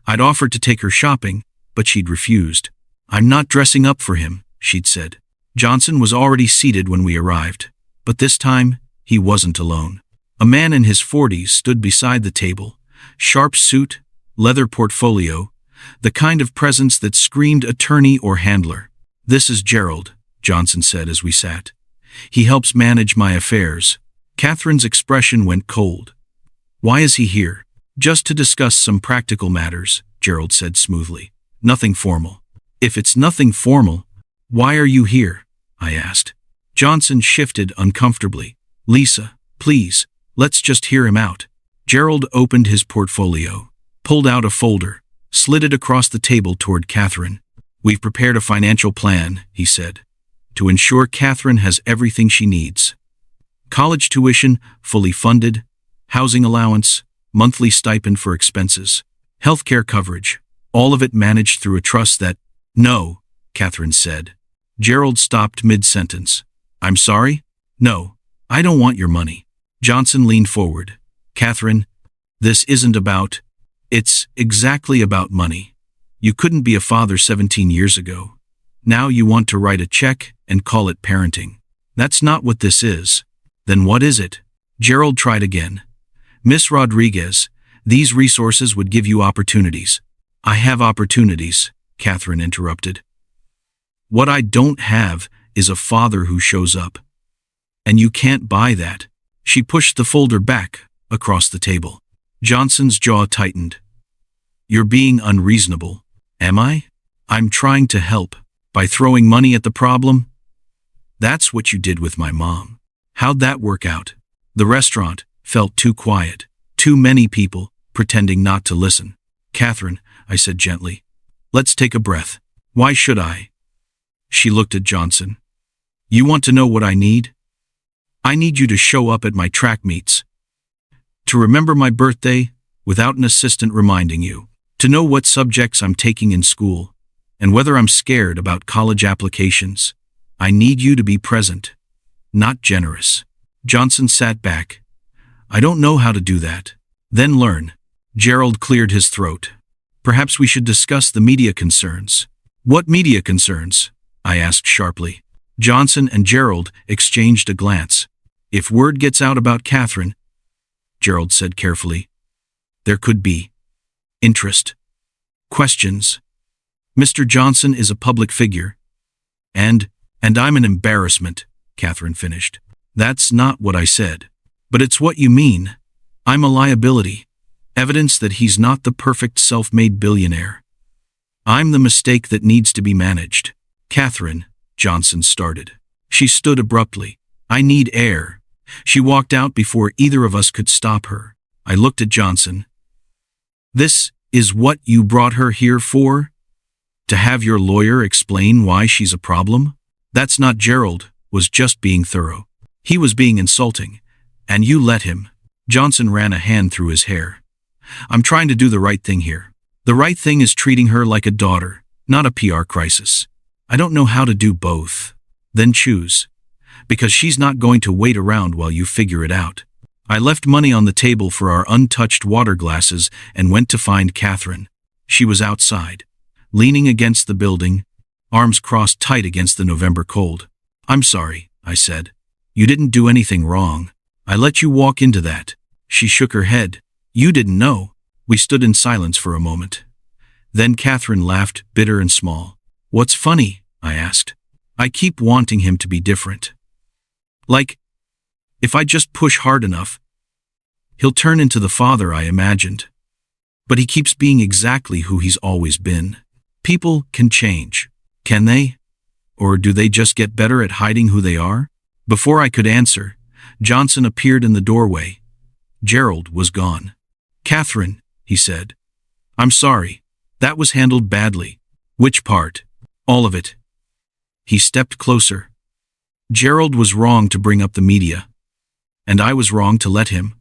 S1: I'd offered to take her shopping, but she'd refused. I'm not dressing up for him, she'd said. Johnson was already seated when we arrived, but this time, he wasn't alone. A man in his 40s stood beside the table, sharp suit, leather portfolio, the kind of presence that screamed attorney or handler. This is Gerald, Johnson said as we sat. He helps manage my affairs. Catherine's expression went cold. Why is he here? Just to discuss some practical matters, Gerald said smoothly. Nothing formal. If it's nothing formal, why are you here? I asked. Johnson shifted uncomfortably. Lisa, please, let's just hear him out. Gerald opened his portfolio, pulled out a folder, slid it across the table toward Catherine. We've prepared a financial plan, he said, to ensure Catherine has everything she needs. College tuition, fully funded, housing allowance, monthly stipend for expenses, healthcare coverage, all of it managed through a trust that— No, Catherine said. Gerald stopped mid-sentence. I'm sorry? No, I don't want your money. Johnson leaned forward. Catherine, this isn't about— It's exactly about money. You couldn't be a father 17 years ago. Now you want to write a check and call it parenting. That's not what this is. Then what is it? Gerald tried again. Miss Rodriguez, these resources would give you opportunities. I have opportunities, Catherine interrupted. What I don't have is a father who shows up. And you can't buy that. She pushed the folder back across the table. Johnson's jaw tightened. You're being unreasonable. Am I? I'm trying to help. By throwing money at the problem? That's what you did with my mom. How'd that work out? The restaurant felt too quiet. Too many people pretending not to listen. Catherine, I said gently, let's take a breath. Why should I? She looked at Johnson. You want to know what I need? I need you to show up at my track meets. To remember my birthday without an assistant reminding you. To know what subjects I'm taking in school, and whether I'm scared about college applications. I need you to be present, not generous. Johnson sat back. I don't know how to do that. Then learn. Gerald cleared his throat. Perhaps we should discuss the media concerns. What media concerns? I asked sharply. Johnson and Gerald exchanged a glance. If word gets out about Catherine, Gerald said carefully, there could be interest, questions. Mr. Johnson is a public figure. And I'm an embarrassment, Catherine finished. That's not what I said. But it's what you mean. I'm a liability. Evidence that he's not the perfect self-made billionaire. I'm the mistake that needs to be managed. Catherine, Johnson started. She stood abruptly. I need air. She walked out before either of us could stop her. I looked at Johnson. This is what you brought her here for? To have your lawyer explain why she's a problem? That's not. Gerald was just being thorough. He was being insulting. And you let him. Johnson ran a hand through his hair. I'm trying to do the right thing here. The right thing is treating her like a daughter, not a PR crisis. I don't know how to do both. Then choose. Because she's not going to wait around while you figure it out. I left money on the table for our untouched water glasses and went to find Catherine. She was outside, leaning against the building, arms crossed tight against the November cold. I'm sorry, I said. You didn't do anything wrong. I let you walk into that. She shook her head. You didn't know. We stood in silence for a moment. Then Catherine laughed, bitter and small. What's funny? I asked. I keep wanting him to be different. Like, if I just push hard enough, he'll turn into the father I imagined. But he keeps being exactly who he's always been. People can change, can they? Or do they just get better at hiding who they are? Before I could answer, Johnson appeared in the doorway. Gerald was gone. Catherine, he said. I'm sorry. That was handled badly. Which part? All of it. He stepped closer. Gerald was wrong to bring up the media. And I was wrong to let him.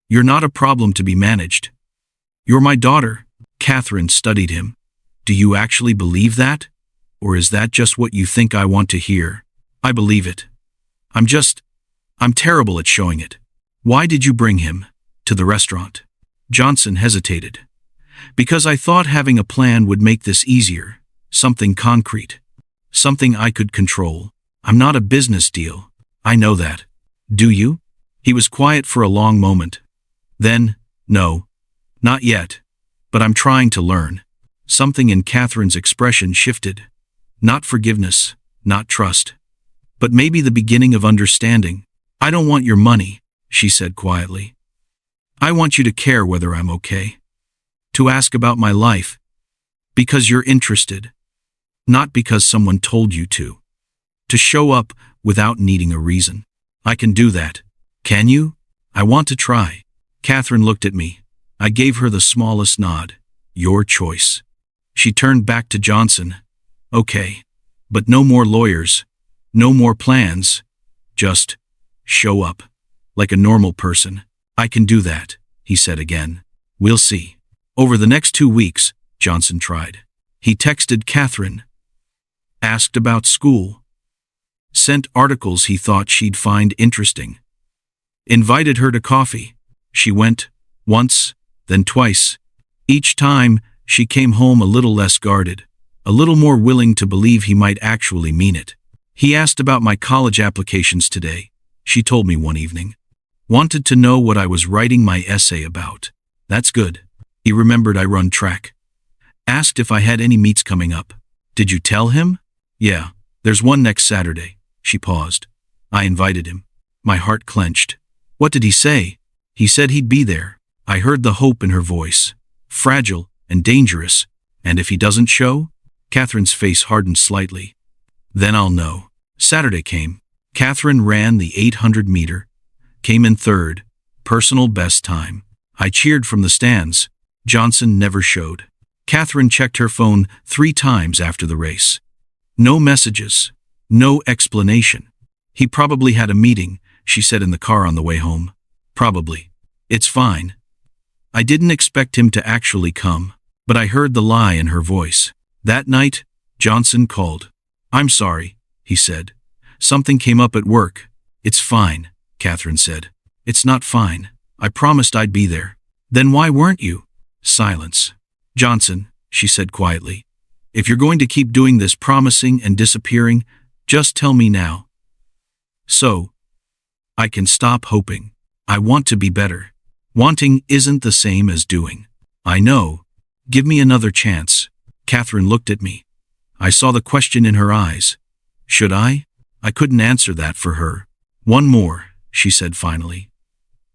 S1: You're not a problem to be managed. You're my daughter. Catherine studied him. Do you actually believe that? Or is that just what you think I want to hear? I believe it. I'm terrible at showing it. Why did you bring him to the restaurant? Johnson hesitated. Because I thought having a plan would make this easier. Something concrete. Something I could control. I'm not a business deal. I know that. Do you? He was quiet for a long moment. Then, no. Not yet. But I'm trying to learn. Something in Catherine's expression shifted. Not forgiveness, not trust. But maybe the beginning of understanding. I don't want your money, she said quietly. I want you to care whether I'm okay. To ask about my life. Because you're interested. Not because someone told you to. To show up without needing a reason. I can do that. Can you? I want to try. Catherine looked at me. I gave her the smallest nod. Your choice. She turned back to Johnson. Okay. But no more lawyers. No more plans. Just show up. Like a normal person. I can do that, he said again. We'll see. Over the next 2 weeks, Johnson tried. He texted Catherine. Asked about school. Sent articles he thought she'd find interesting. Invited her to coffee. She went, once, then twice. Each time, she came home a little less guarded, a little more willing to believe he might actually mean it. He asked about my college applications today, she told me one evening. Wanted to know what I was writing my essay about. That's good. He remembered I run track. Asked if I had any meets coming up. Did you tell him? Yeah, there's one next Saturday. She paused. I invited him. My heart clenched. What did he say? He said he'd be there. I heard the hope in her voice. Fragile and dangerous. And if he doesn't show? Catherine's face hardened slightly. Then I'll know. Saturday came. Catherine ran the 800-meter. Came in third. Personal best time. I cheered from the stands. Johnson never showed. Catherine checked her phone 3 times after the race. No messages. No explanation. He probably had a meeting, she said in the car on the way home. Probably. It's fine. I didn't expect him to actually come. but I heard the lie in her voice. That night, Johnson called. "I'm sorry," he said. "Something came up at work." "It's fine," Catherine said. "It's not fine. I promised I'd be there." "Then why weren't you?" Silence. "Johnson," she said quietly, "if you're going to keep doing this promising and disappearing, just tell me now. So I can stop hoping. I want to be better. Wanting isn't the same as doing. I know. Give me another chance." Catherine looked at me. I saw the question in her eyes. Should I? I couldn't answer that for her. "One more," she said finally.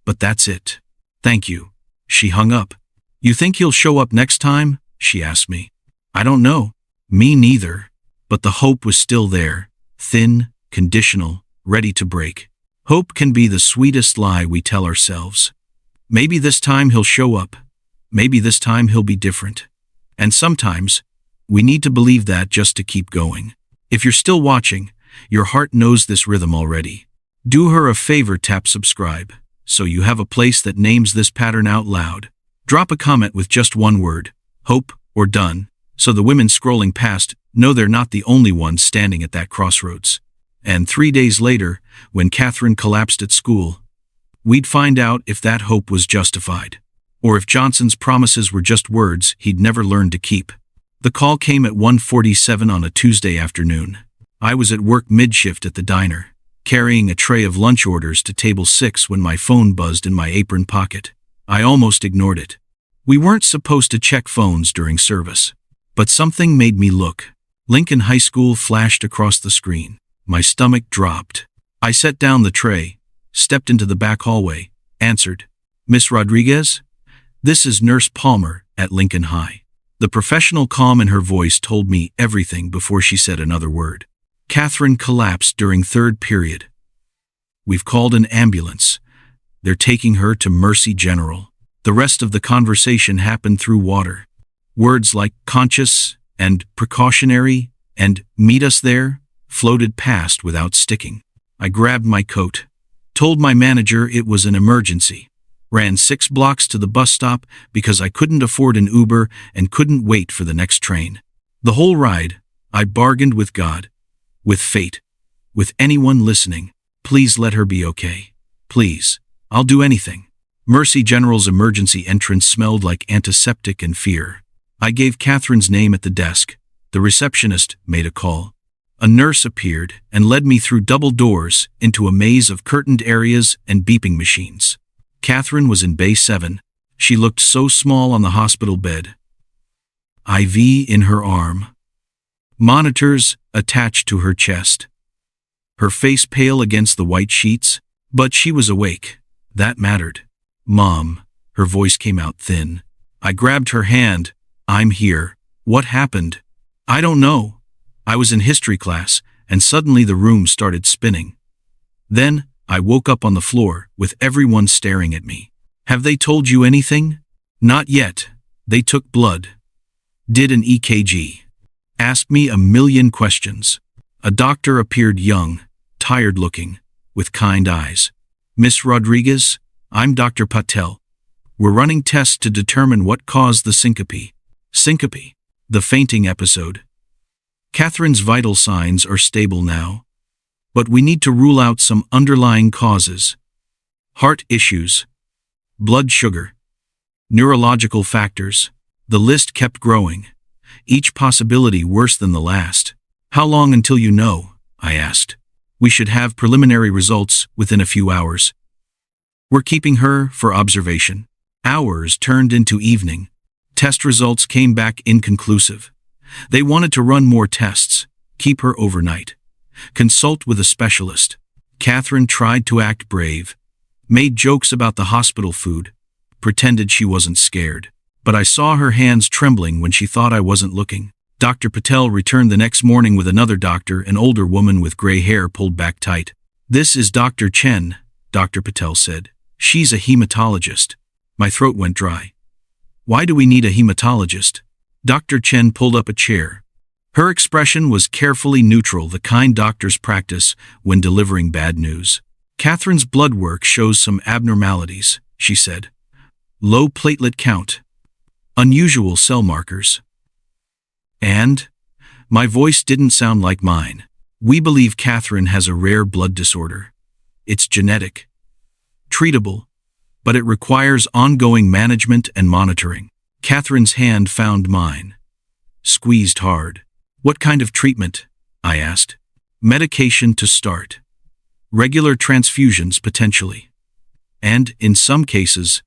S1: "But that's it. Thank you." She hung up. "You think he'll show up next time?" she asked me. "I don't know." Me neither. But the hope was still there, thin, conditional, ready to break. Hope can be the sweetest lie we tell ourselves. Maybe this time he'll show up. Maybe this time he'll be different. And sometimes, we need to believe that just to keep going. If you're still watching, your heart knows this rhythm already. Do her a favor, tap subscribe, so you have a place that names this pattern out loud. Drop a comment with just one word, hope or done, so the women scrolling past know they're not the only ones standing at that crossroads. And 3 days later, when Catherine collapsed at school, we'd find out if that hope was justified, or if Johnson's promises were just words he'd never learned to keep. The call came at 1:47 on a Tuesday afternoon. I was at work mid-shift at the diner, carrying a tray of lunch orders to table 6 when my phone buzzed in my apron pocket. I almost ignored it. We weren't supposed to check phones during service. But something made me look. Lincoln High School flashed across the screen. My stomach dropped. I set down the tray, stepped into the back hallway, answered, "Miss Rodriguez? This is Nurse Palmer at Lincoln High." The professional calm in her voice told me everything before she said another word. "Catherine collapsed during third period. We've called an ambulance. They're taking her to Mercy General." The rest of the conversation happened through water. Words like conscious and precautionary and meet us there floated past without sticking. I grabbed my coat, told my manager it was an emergency, ran 6 blocks to the bus stop because I couldn't afford an Uber and couldn't wait for the next train. The whole ride, I bargained with God, with fate, with anyone listening. Please let her be okay. Please. I'll do anything. Mercy General's emergency entrance smelled like antiseptic and fear. I gave Catherine's name at the desk. The receptionist made a call. A nurse appeared and led me through double doors into a maze of curtained areas and beeping machines. Catherine was in Bay 7. She looked so small on the hospital bed. IV in her arm. Monitors attached to her chest. Her face pale against the white sheets, but she was awake. That mattered. "Mom," her voice came out thin. I grabbed her hand. "I'm here. What happened?" "I don't know." I was in history class, and suddenly the room started spinning. Then, I woke up on the floor, with everyone staring at me. "Have they told you anything?" "Not yet. They took blood. Did an EKG. Asked me a million questions." A doctor appeared young, tired-looking, with kind eyes. "Miss Rodriguez, I'm Dr. Patel. We're running tests to determine what caused the syncope." Syncope. The fainting episode. Catherine's vital signs are stable now, but we need to rule out some underlying causes. Heart issues, blood sugar, neurological factors. The list kept growing, each possibility worse than the last. "How long until you know?" I asked. "We should have preliminary results within a few hours." "We're keeping her for observation." Hours turned into evening. Test results came back inconclusive. They wanted to run more tests, keep her overnight, consult with a specialist. Catherine tried to act brave, made jokes about the hospital food, pretended she wasn't scared. But I saw her hands trembling when she thought I wasn't looking. Dr. Patel returned the next morning with another doctor, an older woman with gray hair pulled back tight. "This is Dr. Chen," Dr. Patel said. "She's a hematologist." My throat went dry. "Why do we need a hematologist?" Dr. Chen pulled up a chair. Her expression was carefully neutral, the kind doctors practice when delivering bad news. "Catherine's blood work shows some abnormalities," she said. "Low platelet count, unusual cell markers. And? My voice didn't sound like mine. We believe Catherine has a rare blood disorder. It's genetic. Treatable. But it requires ongoing management and monitoring. Catherine's hand found mine. Squeezed hard. What kind of treatment? I asked. Medication to start. Regular transfusions potentially. And, in some cases,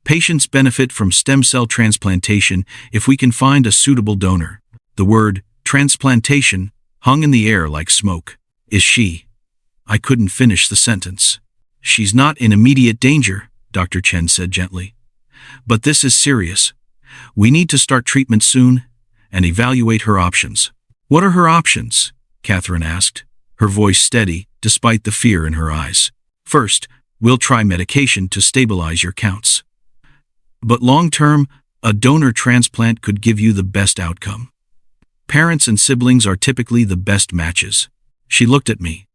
S1: patients benefit from stem cell transplantation if we can find a suitable donor. The word transplantation hung in the air like smoke. Is she? I couldn't finish the sentence. She's not in immediate danger, Dr. Chen said gently. But this is serious. We need to start treatment soon and evaluate her options. What are her options? Catherine asked, her voice steady despite the fear in her eyes. First, we'll try medication to stabilize your counts. But long-term, a donor transplant could give you the best outcome. Parents and siblings are typically the best matches. She looked at me.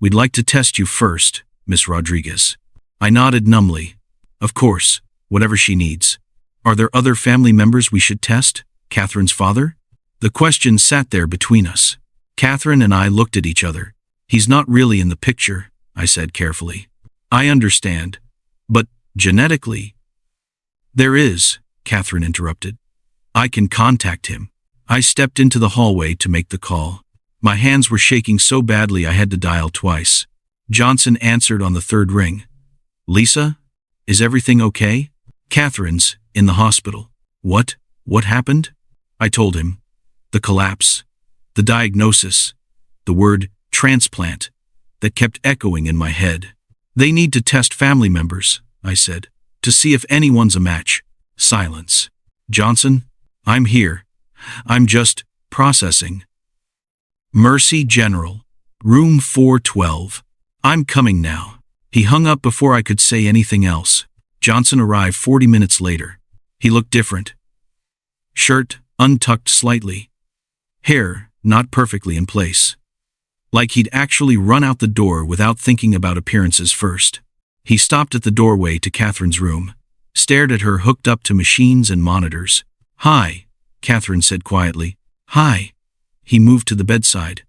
S1: We'd like to test you first, Miss Rodriguez. I nodded numbly. Of course, whatever she needs. Are there other family members we should test? Catherine's father? The question sat there between us. Catherine and I looked at each other. He's not really in the picture, I said carefully. I understand. But, genetically… There is, Catherine interrupted. I can contact him. I stepped into the hallway to make the call. My hands were shaking so badly I had to dial twice. Johnson answered on the third ring. Lisa? Is everything okay? Catherine's in the hospital. What? What happened? I told him. The collapse. The diagnosis. The word transplant that kept echoing in my head. They need to test family members, I said, to see if anyone's a match. Silence. Johnson, I'm here. I'm just processing. Mercy General. Room 412. I'm coming now. He hung up before I could say anything else. Johnson arrived 40 minutes later. He looked different. Shirt untucked slightly. Hair not perfectly in place. Like he'd actually run out the door without thinking about appearances first. He stopped at the doorway to Catherine's room, stared at her hooked up to machines and monitors. Hi, Catherine said quietly. Hi. He moved to the bedside.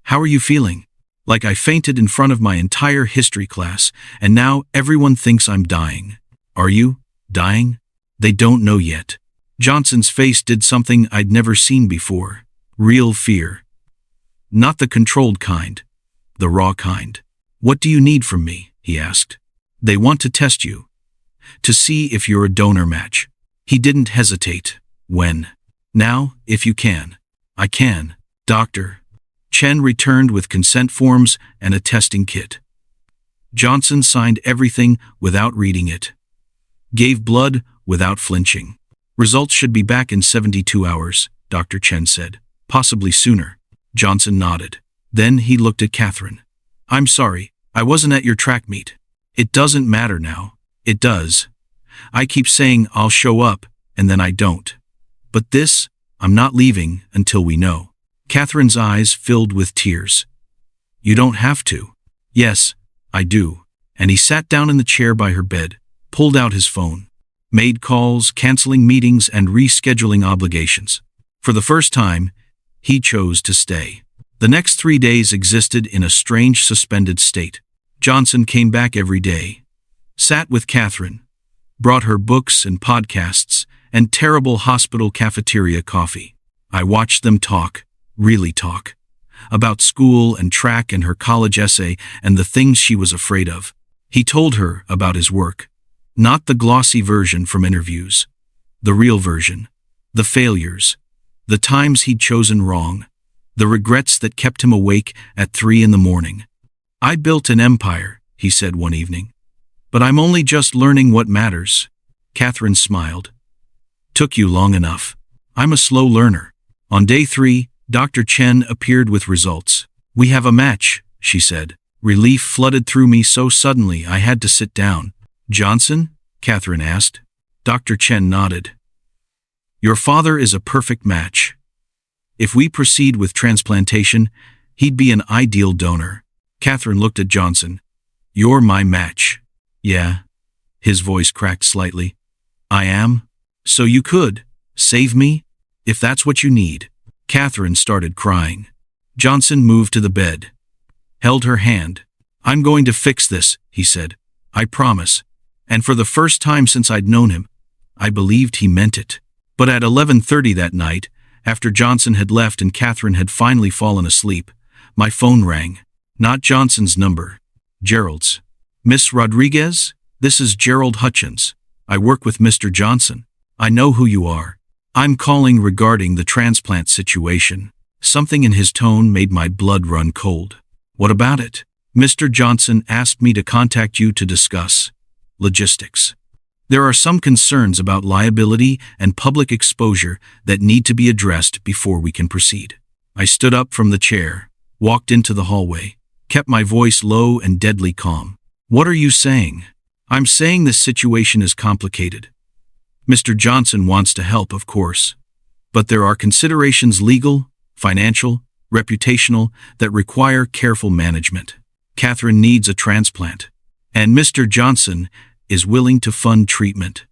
S1: How are you feeling? Like I fainted in front of my entire history class, and now everyone thinks I'm dying. Are you dying? They don't know yet. Johnson's face did something I'd never seen before. Real fear. Not the controlled kind. The raw kind. What do you need from me? He asked. They want to test you. To see if you're a donor match. He didn't hesitate. When? Now, if you can. I can. Doctor. Chen returned with consent forms and a testing kit. Johnson signed everything without reading it. Gave blood without flinching. Results should be back in 72 hours, Dr. Chen said. Possibly sooner. Johnson nodded. Then he looked at Catherine. I'm sorry, I wasn't at your track meet. It doesn't matter now. It does. I keep saying I'll show up, and then I don't. But this, I'm not leaving until we know. Catherine's eyes filled with tears. You don't have to. Yes, I do. And he sat down in the chair by her bed, pulled out his phone, made calls, canceling meetings and rescheduling obligations. For the first time, he chose to stay. The next 3 days existed in a strange suspended state. Johnson came back every day, sat with Catherine, brought her books and podcasts and terrible hospital cafeteria coffee. I watched them talk, really talk, about school and track and her college essay and the things she was afraid of. He told her about his work, not the glossy version from interviews, the real version, the failures, the times he'd chosen wrong, the regrets that kept him awake at 3 a.m. I built an empire, he said one evening. But I'm only just learning what matters. Catherine smiled. Took you long enough. I'm a slow learner. On day 3, Dr. Chen appeared with results. We have a match, she said. Relief flooded through me so suddenly I had to sit down. Johnson? Catherine asked. Dr. Chen nodded. Your father is a perfect match. If we proceed with transplantation, he'd be an ideal donor. Catherine looked at Johnson. You're my match. Yeah. His voice cracked slightly. I am? So you could. Save me? If that's what you need. Catherine started crying. Johnson moved to the bed, held her hand. I'm going to fix this, he said. I promise. And for the first time since I'd known him, I believed he meant it. But at 11:30 that night, after Johnson had left and Catherine had finally fallen asleep, my phone rang. Not Johnson's number. Gerald's. Miss Rodriguez? This is Gerald Hutchins. I work with Mr. Johnson. I know who you are. I'm calling regarding the transplant situation. Something in his tone made my blood run cold. What about it? Mr. Johnson asked me to contact you to discuss logistics. There are some concerns about liability and public exposure that need to be addressed before we can proceed. I stood up from the chair, walked into the hallway, kept my voice low and deadly calm. What are you saying? I'm saying this situation is complicated. Mr. Johnson wants to help, of course, but there are considerations legal, financial, reputational that require careful management. Catherine needs a transplant, and Mr. Johnson is willing to fund treatment.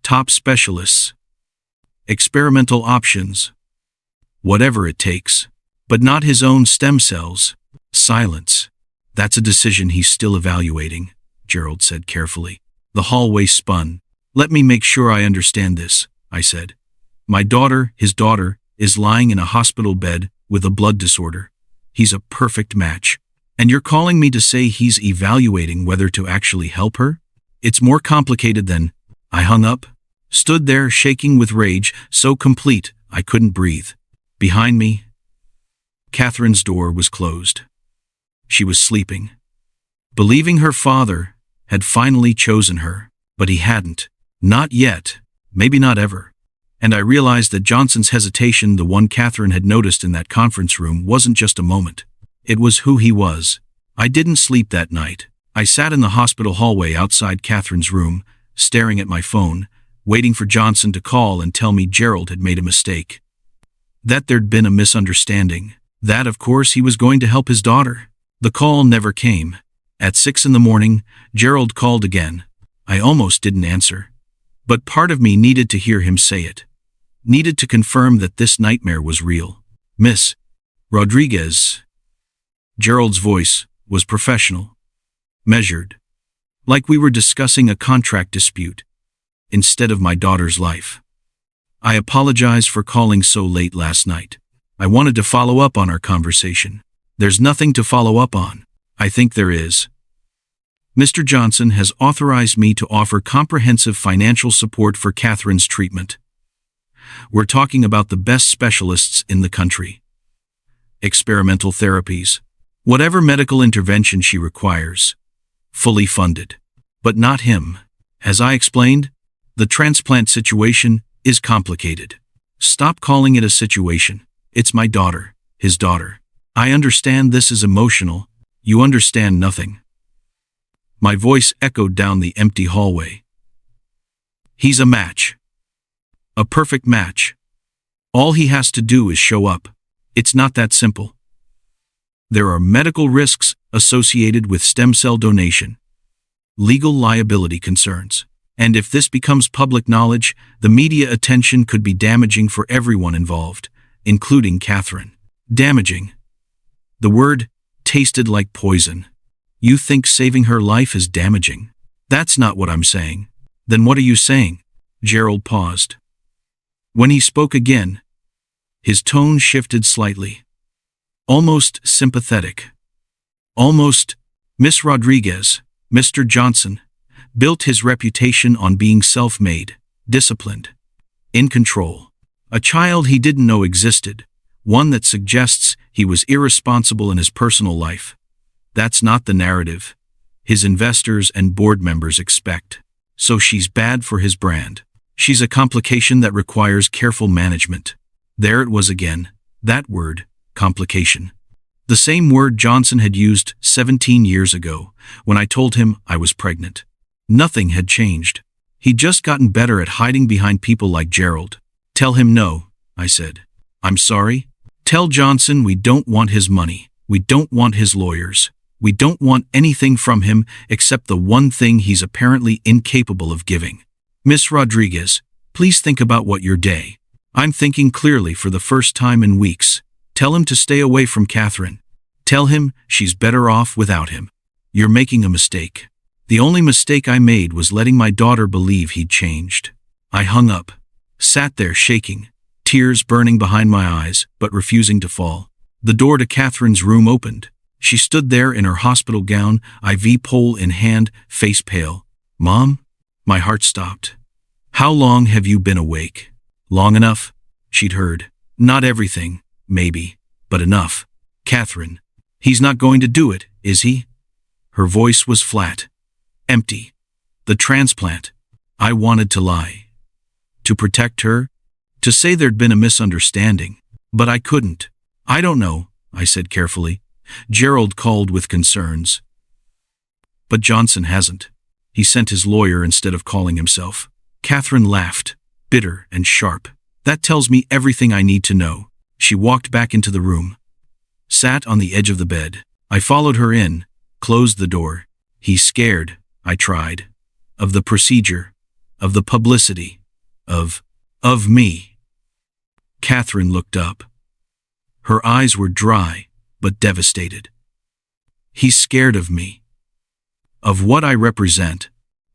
S1: Top specialists, experimental options, whatever it takes, but not his own stem cells. Silence. That's a decision he's still evaluating, Gerald said carefully. The hallway spun. Let me make sure I understand this, I said. My daughter, his daughter, is lying in a hospital bed with a blood disorder. He's a perfect match. And you're calling me to say he's evaluating whether to actually help her? It's more complicated than... I hung up, stood there shaking with rage, so complete I couldn't breathe. Behind me, Catherine's door was closed. She was sleeping, believing her father had finally chosen her, but he hadn't. Not yet, maybe not ever. And I realized that Johnson's hesitation, the one Catherine had noticed in that conference room, wasn't just a moment. It was who he was. I didn't sleep that night. I sat in the hospital hallway outside Catherine's room, staring at my phone, waiting for Johnson to call and tell me Gerald had made a mistake. That there'd been a misunderstanding. That, of course, he was going to help his daughter. The call never came. At 6 a.m, Gerald called again. I almost didn't answer. But part of me needed to hear him say it. Needed to confirm that this nightmare was real. Miss Rodriguez. Gerald's voice was professional, measured, like we were discussing a contract dispute, instead of my daughter's life. I apologize for calling so late last night. I wanted to follow up on our conversation. There's nothing to follow up on. I think there is. Mr. Johnson has authorized me to offer comprehensive financial support for Catherine's treatment. We're talking about the best specialists in the country. Experimental therapies, whatever medical intervention she requires, fully funded. But not him. As I explained, the transplant situation is complicated. Stop calling it a situation. It's my daughter, his daughter. I understand this is emotional. You understand nothing. My voice echoed down the empty hallway. He's a match. A perfect match. All he has to do is show up. It's not that simple. There are medical risks associated with stem cell donation, legal liability concerns, and if this becomes public knowledge, the media attention could be damaging for everyone involved, including Catherine. Damaging. The word tasted like poison. You think saving her life is damaging? That's not what I'm saying. Then what are you saying? Gerald paused. When he spoke again, his tone shifted slightly. Almost sympathetic. Almost, Miss Rodriguez, Mr. Johnson, built his reputation on being self-made, disciplined, in control. A child he didn't know existed, one that suggests he was irresponsible in his personal life. That's not the narrative his investors and board members expect. So she's bad for his brand. She's a complication that requires careful management. There it was again, that word, complication. The same word Johnson had used 17 years ago, when I told him I was pregnant. Nothing had changed. He'd just gotten better at hiding behind people like Gerald. Tell him no, I said. I'm sorry. Tell Johnson we don't want his money. We don't want his lawyers. We don't want anything from him except the one thing he's apparently incapable of giving. Miss Rodriguez, Please think about what your day. I'm thinking clearly for the first time in weeks. Tell him to stay away from Catherine. Tell him she's better off without him. You're making a mistake. The only mistake I made was letting my daughter believe he'd changed. I hung up, sat there shaking, tears burning behind my eyes, but refusing to fall. The door to Catherine's room opened. She stood there in her hospital gown, IV pole in hand, face pale. Mom? My heart stopped. How long have you been awake? Long enough, she'd heard. Not everything, maybe, but enough. Catherine, he's not going to do it, is he? Her voice was flat, empty. The transplant. I wanted to lie. To protect her, to say there'd been a misunderstanding, but I couldn't. I don't know, I said carefully. Gerald called with concerns. But Johnson hasn't. He sent his lawyer instead of calling himself. Catherine laughed, bitter and sharp. That tells me everything I need to know. She walked back into the room, sat on the edge of the bed. I followed her in, closed the door. He's scared, I tried. Of the procedure, of the publicity, of me. Catherine looked up. Her eyes were dry, but devastated. He's scared of me. Of what I represent.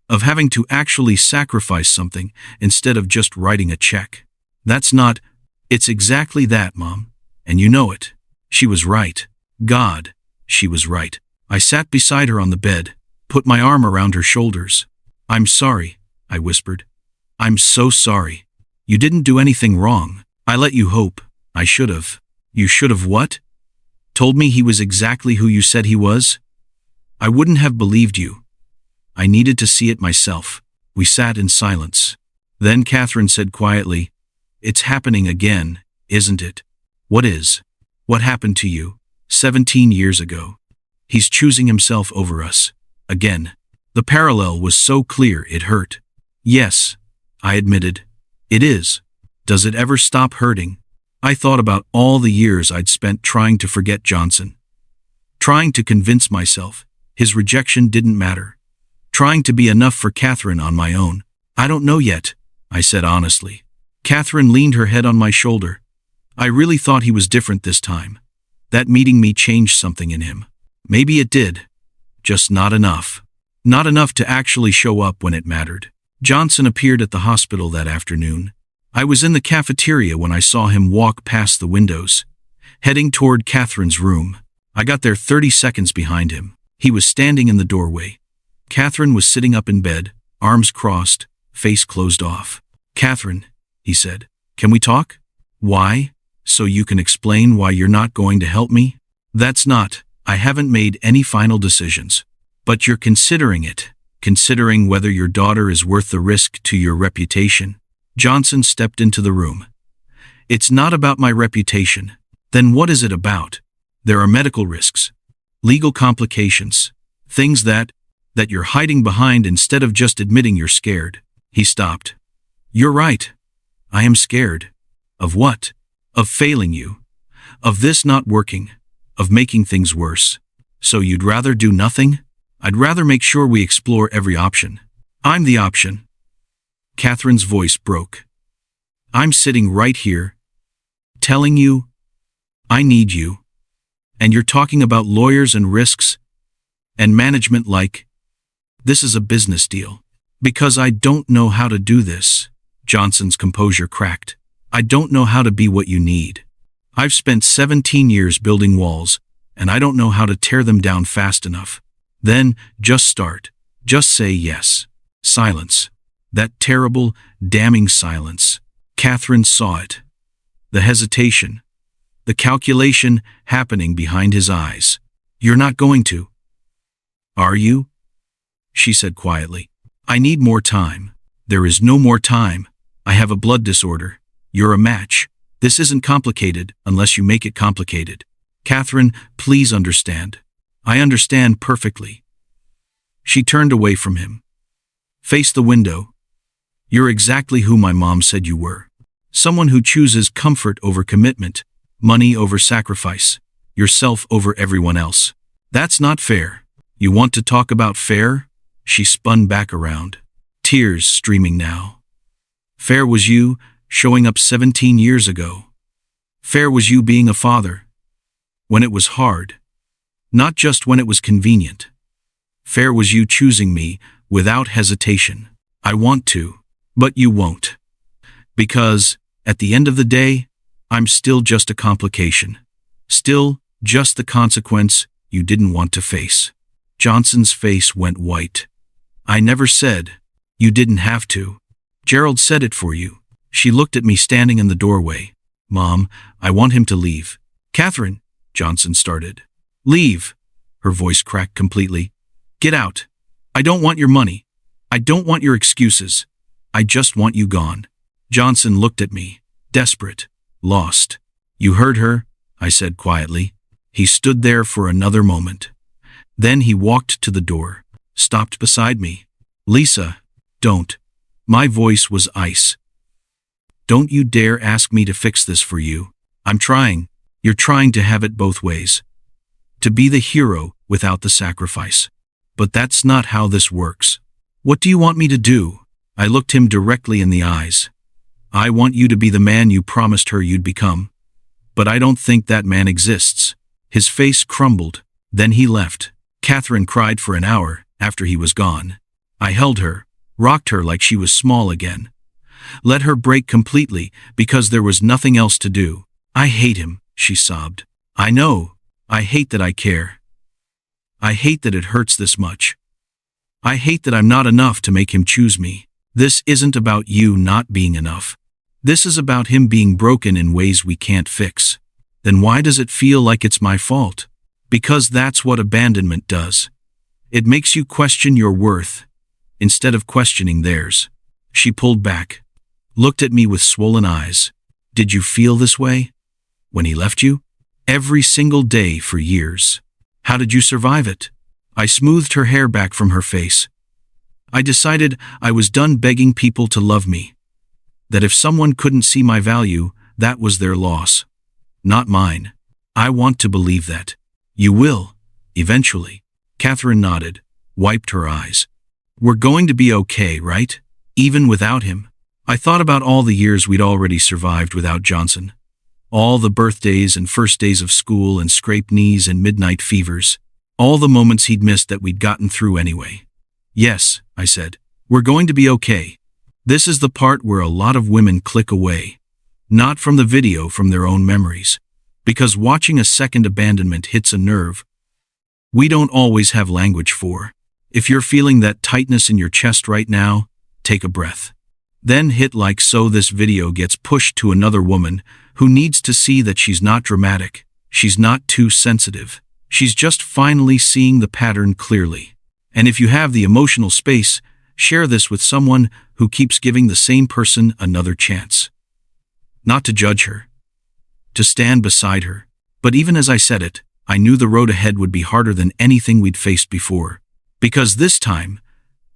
S1: Of having to actually sacrifice something instead of just writing a check. That's not... It's exactly that, Mom. And you know it. She was right. God, she was right. I sat beside her on the bed, put my arm around her shoulders. I'm sorry, I whispered. I'm so sorry. You didn't do anything wrong. I let you hope. I should have. You should have what? Told me he was exactly who you said he was? I wouldn't have believed you. I needed to see it myself. We sat in silence. Then Catherine said quietly, It's happening again, isn't it? What is? What happened to you? 17 years ago. He's choosing himself over us. Again. The parallel was so clear it hurt. Yes, I admitted. It is. Does it ever stop hurting? I thought about all the years I'd spent trying to forget Johnson. Trying to convince myself his rejection didn't matter. Trying to be enough for Catherine on my own. I don't know yet, I said honestly. Catherine leaned her head on my shoulder. I really thought he was different this time. That meeting me changed something in him. Maybe it did. Just not enough. Not enough to actually show up when it mattered. Johnson appeared at the hospital that afternoon. I was in the cafeteria when I saw him walk past the windows, heading toward Catherine's room. I got there 30 seconds behind him. He was standing in the doorway. Catherine was sitting up in bed, arms crossed, face closed off. Catherine, he said, can we talk? Why? So you can explain why you're not going to help me? That's not. I haven't made any final decisions. But you're considering it. Considering whether your daughter is worth the risk to your reputation. Johnson stepped into the room. It's not about my reputation. Then what is it about? There are medical risks. Legal complications. Things that you're hiding behind instead of just admitting you're scared. He stopped. You're right. I am scared. Of what? Of failing you. Of this not working. Of making things worse. So you'd rather do nothing? I'd rather make sure we explore every option. I'm the option. Catherine's voice broke. I'm sitting right here, telling you, I need you. And you're talking about lawyers and risks and management like, this is a business deal. Because I don't know how to do this. Johnson's composure cracked. I don't know how to be what you need. I've spent 17 years building walls, and I don't know how to tear them down fast enough. Then, just start. Just say yes. Silence. That terrible, damning silence. Catherine saw it. The hesitation. The calculation happening behind his eyes. You're not going to. Are you? She said quietly. I need more time. There is no more time. I have a blood disorder. You're a match. This isn't complicated unless you make it complicated. Catherine, please understand. I understand perfectly. She turned away from him. Faced the window. You're exactly who my mom said you were. Someone who chooses comfort over commitment, money over sacrifice, yourself over everyone else. That's not fair. You want to talk about fair? She spun back around, tears streaming now. Fair was you showing up 17 years ago. Fair was you being a father. When it was hard. Not just when it was convenient. Fair was you choosing me without hesitation. I want to, but you won't. Because, at the end of the day, I'm still just a complication. Still just the consequence you didn't want to face. Johnson's face went white. I never said. You didn't have to. Gerald said it for you. She looked at me standing in the doorway. Mom, I want him to leave. Catherine, Johnson started. Leave. Her voice cracked completely. Get out. I don't want your money. I don't want your excuses. I just want you gone. Johnson looked at me, desperate, lost. You heard her, I said quietly. He stood there for another moment. Then he walked to the door, stopped beside me. Lisa, don't. My voice was ice. Don't you dare ask me to fix this for you. I'm trying. You're trying to have it both ways. To be the hero without the sacrifice. But that's not how this works. What do you want me to do? I looked him directly in the eyes. I want you to be the man you promised her you'd become. But I don't think that man exists. His face crumbled. Then he left. Catherine cried for an hour after he was gone. I held her, rocked her like she was small again. Let her break completely because there was nothing else to do. I hate him, she sobbed. I know. I hate that I care. I hate that it hurts this much. I hate that I'm not enough to make him choose me. This isn't about you not being enough. This is about him being broken in ways we can't fix. Then why does it feel like it's my fault? Because that's what abandonment does. It makes you question your worth, instead of questioning theirs. She pulled back, looked at me with swollen eyes. Did you feel this way? When he left you? Every single day for years. How did you survive it? I smoothed her hair back from her face. I decided I was done begging people to love me. That if someone couldn't see my value, that was their loss. Not mine. I want to believe that. You will, eventually. Catherine nodded, wiped her eyes. We're going to be okay, right? Even without him. I thought about all the years we'd already survived without Johnson. All the birthdays and first days of school and scraped knees and midnight fevers. All the moments he'd missed that we'd gotten through anyway. Yes, I said. We're going to be okay. This is the part where a lot of women click away. Not from the video, from their own memories. Because watching a second abandonment hits a nerve we don't always have language for. If you're feeling that tightness in your chest right now, take a breath. Then hit like so this video gets pushed to another woman who needs to see that she's not dramatic, she's not too sensitive, she's just finally seeing the pattern clearly. And if you have the emotional space, share this with someone who keeps giving the same person another chance. Not to judge her, to stand beside her. But even as I said it, I knew the road ahead would be harder than anything we'd faced before. Because this time,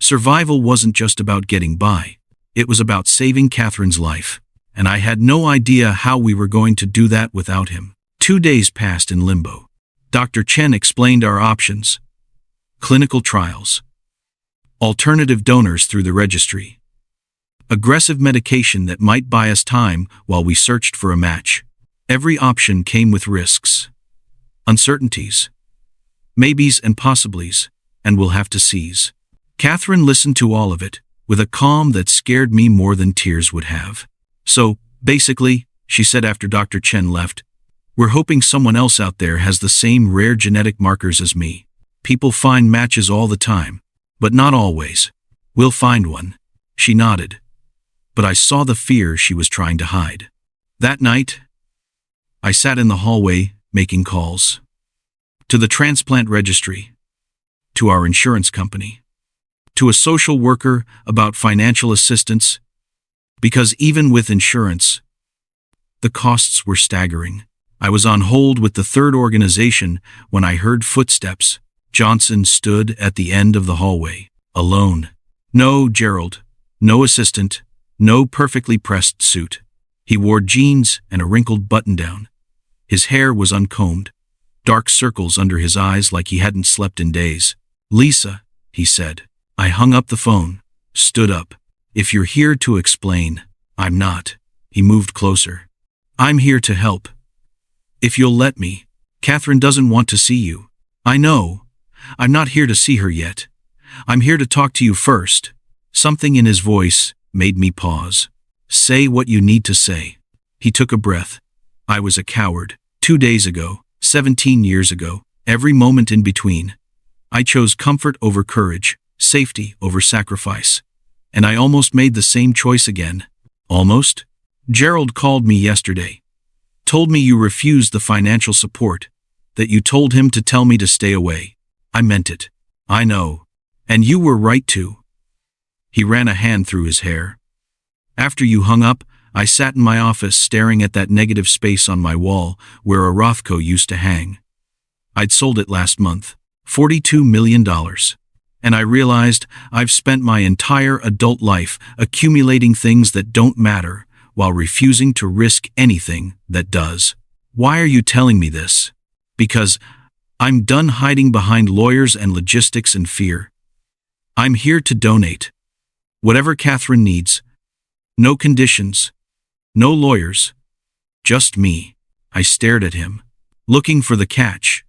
S1: survival wasn't just about getting by. It was about saving Catherine's life. And I had no idea how we were going to do that without him. 2 days passed in limbo. Dr. Chen explained our options. Clinical trials. Alternative donors through the registry. Aggressive medication that might buy us time while we searched for a match. Every option came with risks. Uncertainties. Maybes and possiblies, and we'll have to seize. Catherine listened to all of it, with a calm that scared me more than tears would have. So, basically, she said after Dr. Chen left, we're hoping someone else out there has the same rare genetic markers as me. People find matches all the time, but not always. We'll find one. She nodded. But I saw the fear she was trying to hide. That night, I sat in the hallway, making calls. To the transplant registry. To our insurance company. To a social worker about financial assistance. Because even with insurance, the costs were staggering. I was on hold with the third organization when I heard footsteps. Johnson stood at the end of the hallway, alone. No Gerald, no assistant, no perfectly pressed suit. He wore jeans and a wrinkled button-down. His hair was uncombed, dark circles under his eyes like he hadn't slept in days. Lisa, he said. I hung up the phone, stood up. If you're here to explain, I'm not. He moved closer. I'm here to help. If you'll let me. Catherine doesn't want to see you. I know. I'm not here to see her yet. I'm here to talk to you first. Something in his voice made me pause. Say what you need to say. He took a breath. I was a coward. 2 days ago, 17 years ago, every moment in between. I chose comfort over courage, safety over sacrifice. And I almost made the same choice again. Almost? Gerald called me yesterday. Told me you refused the financial support, that you told him to tell me to stay away. I meant it. I know. And you were right to. He ran a hand through his hair. After you hung up, I sat in my office staring at that negative space on my wall where a Rothko used to hang. I'd sold it last month. $42 million. And I realized I've spent my entire adult life accumulating things that don't matter while refusing to risk anything that does. Why are you telling me this? Because I'm done hiding behind lawyers and logistics and fear. I'm here to donate. Whatever Catherine needs. No conditions. No lawyers. Just me. I stared at him, looking for the catch.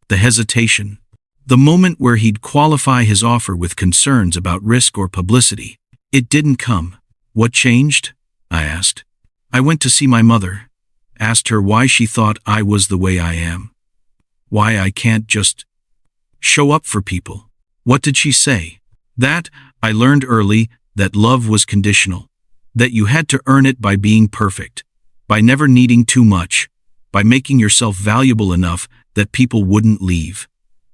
S1: The hesitation. The moment where he'd qualify his offer with concerns about risk or publicity. It didn't come. What changed? I asked. I went to see my mother. Asked her why she thought I was the way I am. Why I can't just show up for people. What did she say? That I learned early that love was conditional. That you had to earn it by being perfect. By never needing too much. By making yourself valuable enough that people wouldn't leave.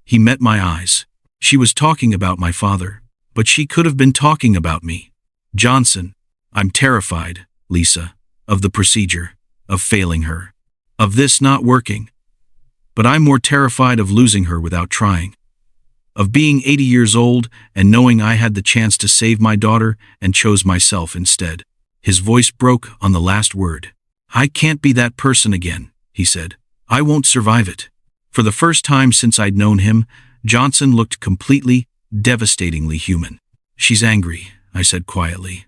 S1: He met my eyes. She was talking about my father, but she could have been talking about me. Johnson, I'm terrified, Lisa, of the procedure, of failing her, of this not working. But I'm more terrified of losing her without trying. Of being 80 years old and knowing I had the chance to save my daughter and chose myself instead. His voice broke on the last word. I can't be that person again, he said. I won't survive it. For the first time since I'd known him, Johnson looked completely, devastatingly human. She's angry, I said quietly.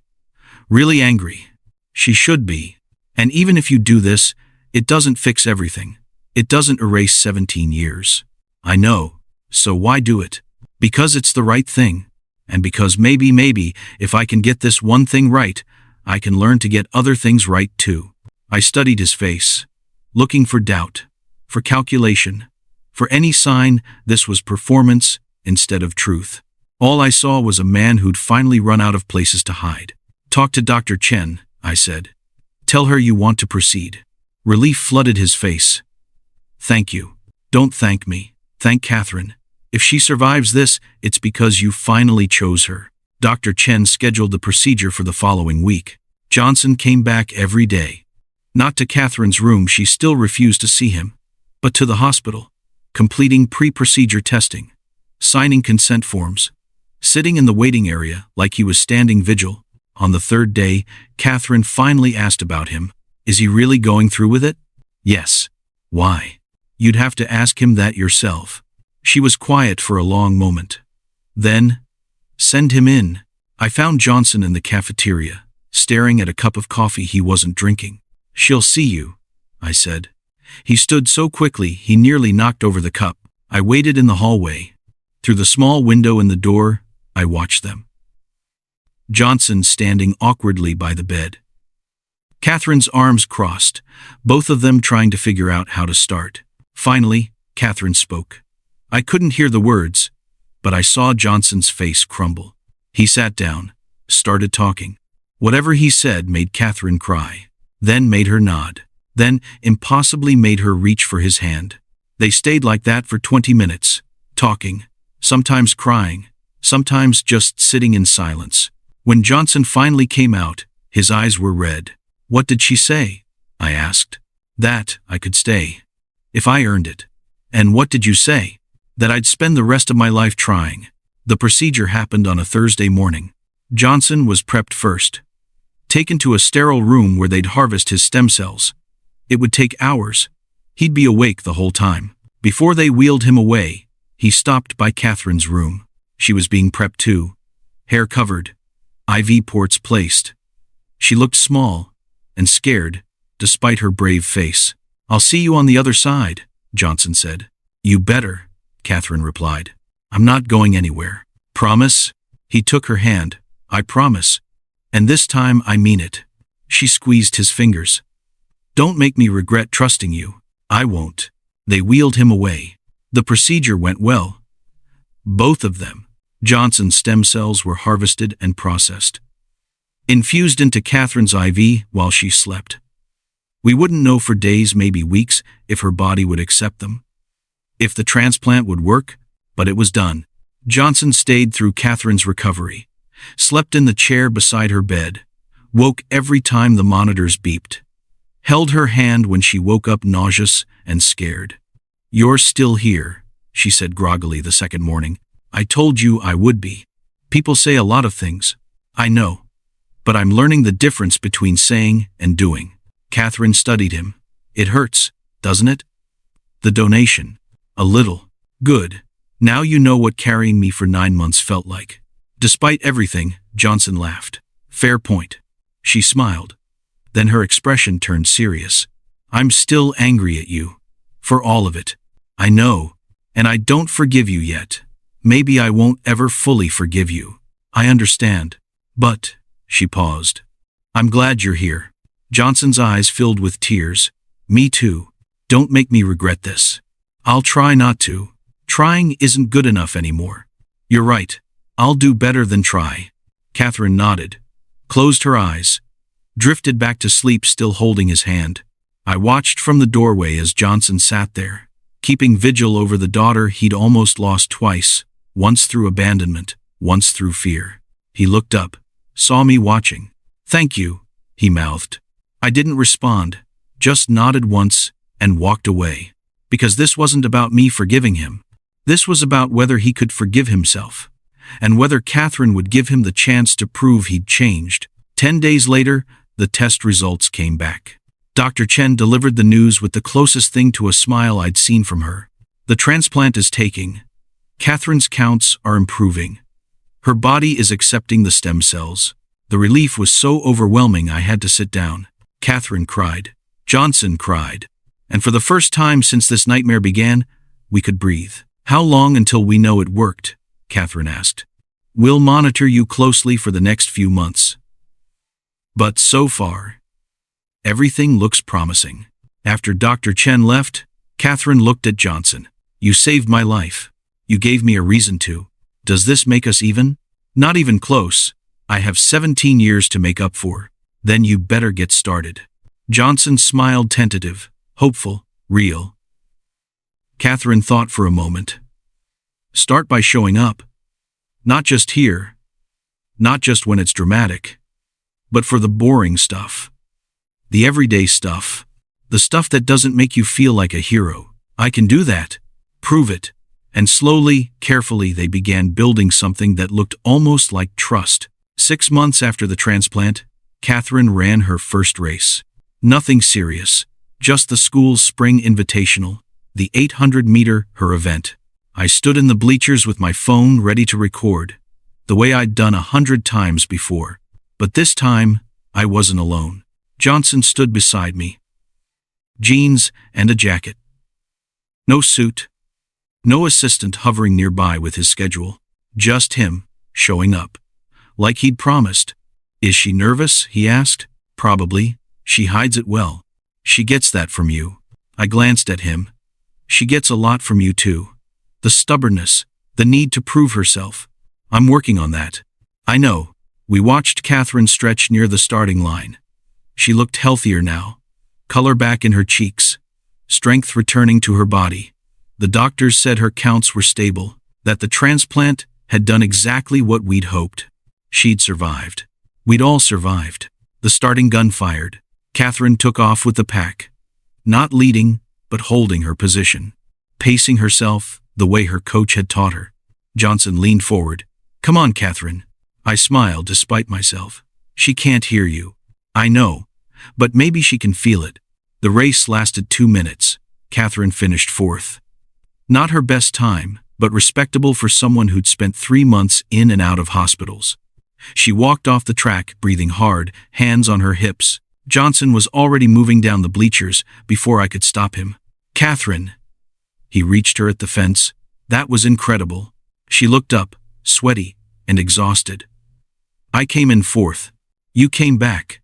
S1: Really angry. She should be. And even if you do this, it doesn't fix everything. It doesn't erase 17 years. I know. So why do it? Because it's the right thing. And because maybe, if I can get this one thing right, I can learn to get other things right too. I studied his face, looking for doubt, for calculation, for any sign this was performance instead of truth. All I saw was a man who'd finally run out of places to hide. Talk to Dr. Chen, I said. Tell her you want to proceed. Relief flooded his face. Thank you. Don't thank me. Thank Catherine. If she survives this, it's because you finally chose her. Dr. Chen scheduled the procedure for the following week. Johnson came back every day. Not to Catherine's room, she still refused to see him, but to the hospital, completing pre-procedure testing, signing consent forms, sitting in the waiting area like he was standing vigil. On the third day, Catherine finally asked about him. Is he really going through with it? Yes. Why? You'd have to ask him that yourself. She was quiet for a long moment. Then, send him in. I found Johnson in the cafeteria, staring at a cup of coffee he wasn't drinking. She'll see you, I said. He stood so quickly he nearly knocked over the cup. I waited in the hallway. Through the small window in the door, I watched them. Johnson standing awkwardly by the bed. Catherine's arms crossed, both of them trying to figure out how to start. Finally, Catherine spoke. I couldn't hear the words, but I saw Johnson's face crumble. He sat down, started talking. Whatever he said made Catherine cry, then made her nod, then impossibly made her reach for his hand. They stayed like that for 20 minutes, talking, sometimes crying, sometimes just sitting in silence. When Johnson finally came out, his eyes were red. What did she say? I asked. That I could stay, if I earned it. And what did you say? That I'd spend the rest of my life trying. The procedure happened on a Thursday morning. Johnson was prepped first, taken to a sterile room where they'd harvest his stem cells. It would take hours. He'd be awake the whole time. Before they wheeled him away, he stopped by Catherine's room. She was being prepped too. Hair covered, IV ports placed, She looked small and scared, despite her brave face. "I'll see you on the other side," Johnson said. "You better," Catherine replied. "I'm not going anywhere." "Promise?" He took her hand. "I promise. And this time I mean it." She squeezed his fingers. "Don't make me regret trusting you." "I won't." They wheeled him away. The procedure went well. Both of them. Johnson's stem cells were harvested and processed, infused into Catherine's IV while she slept. We wouldn't know for days, maybe weeks, if her body would accept them, if the transplant would work, but it was done. Johnson stayed through Catherine's recovery, slept in the chair beside her bed, woke every time the monitors beeped, held her hand when she woke up nauseous and scared. "You're still here," she said groggily the second morning. "I told you I would be. People say a lot of things. I know. But I'm learning the difference between saying and doing." Catherine studied him. "It hurts, doesn't it?" "The donation." "A little." "Good. Now you know what carrying me for 9 months felt like." Despite everything, Johnson laughed. "Fair point." She smiled. Then her expression turned serious. "I'm still angry at you. For all of it. I know. And I don't forgive you yet. Maybe I won't ever fully forgive you. I understand. But," she paused, "I'm glad you're here." Johnson's eyes filled with tears. "Me too. Don't make me regret this." "I'll try not to. Trying isn't good enough anymore." "You're right. I'll do better than try." Catherine nodded, closed her eyes, drifted back to sleep, still holding his hand. I watched from the doorway as Johnson sat there, keeping vigil over the daughter he'd almost lost twice, once through abandonment, once through fear. He looked up, saw me watching. "Thank you," he mouthed. I didn't respond, just nodded once and walked away. Because this wasn't about me forgiving him. This was about whether he could forgive himself, and whether Catherine would give him the chance to prove he'd changed. 10 days later, the test results came back. Dr. Chen delivered the news with the closest thing to a smile I'd seen from her. "The transplant is taking. Catherine's counts are improving. Her body is accepting the stem cells." The relief was so overwhelming I had to sit down. Catherine cried. Johnson cried. And for the first time since this nightmare began, we could breathe. "How long until we know it worked?" Catherine asked. "We'll monitor you closely for the next few months. But so far, everything looks promising." After Dr. Chen left, Catherine looked at Johnson. "You saved my life. You gave me a reason to. Does this make us even?" "Not even close. I have 17 years to make up for." "Then you better get started." Johnson smiled, tentative, hopeful, real. Catherine thought for a moment. "Start by showing up. Not just here. Not just when it's dramatic. But for the boring stuff. The everyday stuff. The stuff that doesn't make you feel like a hero." "I can do that." "Prove it." And slowly, carefully, they began building something that looked almost like trust. 6 months after the transplant, Catherine ran her first race. Nothing serious, just the school's spring invitational, the 800-meter, her event. I stood in the bleachers with my phone ready to record, the way I'd done 100 times before. But this time, I wasn't alone. Johnson stood beside me. Jeans and a jacket. No suit. No assistant hovering nearby with his schedule. Just him, showing up. Like he'd promised. "Is she nervous?" he asked. "Probably. She hides it well. She gets that from you." I glanced at him. "She gets a lot from you too. The stubbornness, the need to prove herself. I'm working on that." "I know." We watched Catherine stretch near the starting line. She looked healthier now. Color back in her cheeks. Strength returning to her body. The doctors said her counts were stable, that the transplant had done exactly what we'd hoped. She'd survived. We'd all survived. The starting gun fired. Catherine took off with the pack. Not leading, but holding her position. Pacing herself the way her coach had taught her. Johnson leaned forward. "Come on, Catherine." I smiled despite myself. "She can't hear you." "I know, but maybe she can feel it." The race lasted 2 minutes. Catherine finished 4th. Not her best time, but respectable for someone who'd spent 3 months in and out of hospitals. She walked off the track, breathing hard, hands on her hips. Johnson was already moving down the bleachers before I could stop him. "Catherine." He reached her at the fence. That was incredible. She looked up, sweaty and exhausted. "I came in fourth. You came back.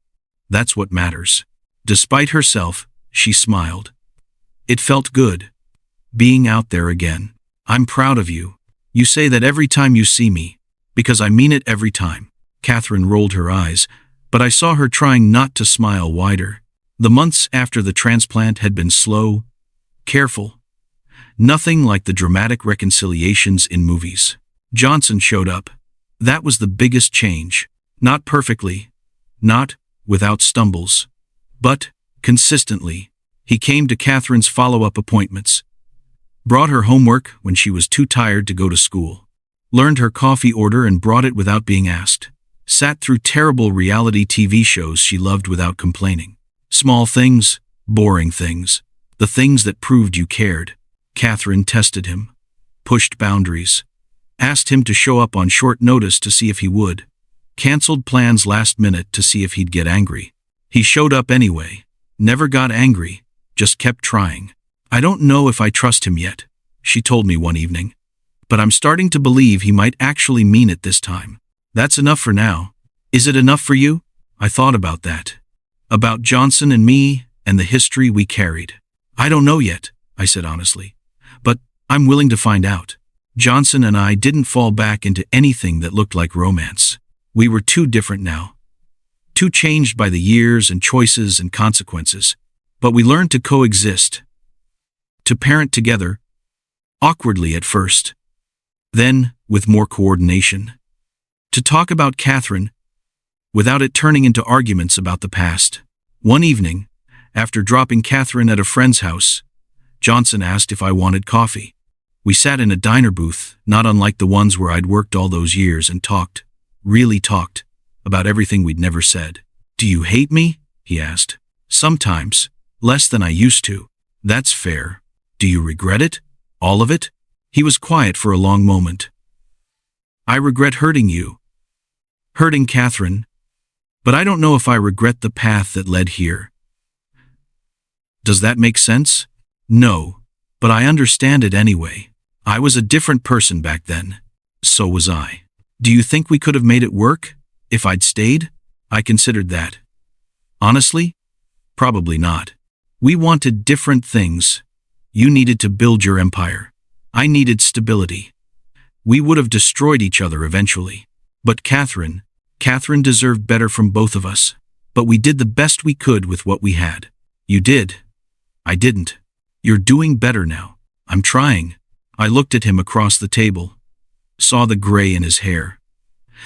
S1: That's what matters." Despite herself, she smiled. It felt good, being out there again. "I'm proud of you. You say that every time you see me, because I mean it every time." Catherine rolled her eyes, but I saw her trying not to smile wider. The months after the transplant had been slow, careful. Nothing like the dramatic reconciliations in movies. Johnson showed up. That was the biggest change. Not perfectly, not without stumbles, but consistently. He came to Catherine's follow-up appointments, brought her homework when she was too tired to go to school, learned her coffee order and brought it without being asked, sat through terrible reality TV shows she loved without complaining. Small things, boring things, the things that proved you cared. Catherine tested him, pushed boundaries, asked him to show up on short notice to see if he would, canceled plans last minute to see if he'd get angry. He showed up anyway, never got angry, just kept trying. "I don't know if I trust him yet," she told me one evening, "but I'm starting to believe he might actually mean it this time." That's enough for now. Is it enough for you? I thought about that. About Johnson and me and the history we carried. "I don't know yet," I said honestly, "but I'm willing to find out." Johnson and I didn't fall back into anything that looked like romance. We were too different now. Too changed by the years and choices and consequences. But we learned to coexist. To parent together. Awkwardly at first. Then, with more coordination. To talk about Catherine, without it turning into arguments about the past. One evening, after dropping Catherine at a friend's house, Johnson asked if I wanted coffee. We sat in a diner booth, not unlike the ones where I'd worked all those years, and talked, really talked, about everything we'd never said. "Do you hate me?" he asked. "Sometimes, less than I used to." "That's fair. Do you regret it? All of it?" He was quiet for a long moment. "I regret hurting you. Hurting Catherine. But I don't know if I regret the path that led here." Does that make sense? No, but I understand it anyway. I was a different person back then. So was I. "Do you think we could have made it work? If I'd stayed?" I considered that. Honestly, probably not. We wanted different things. You needed to build your empire. I needed stability. We would have destroyed each other eventually. But Catherine deserved better from both of us. But we did the best we could with what we had. You did. I didn't. You're doing better now. I'm trying. I looked at him across the table, saw the gray in his hair,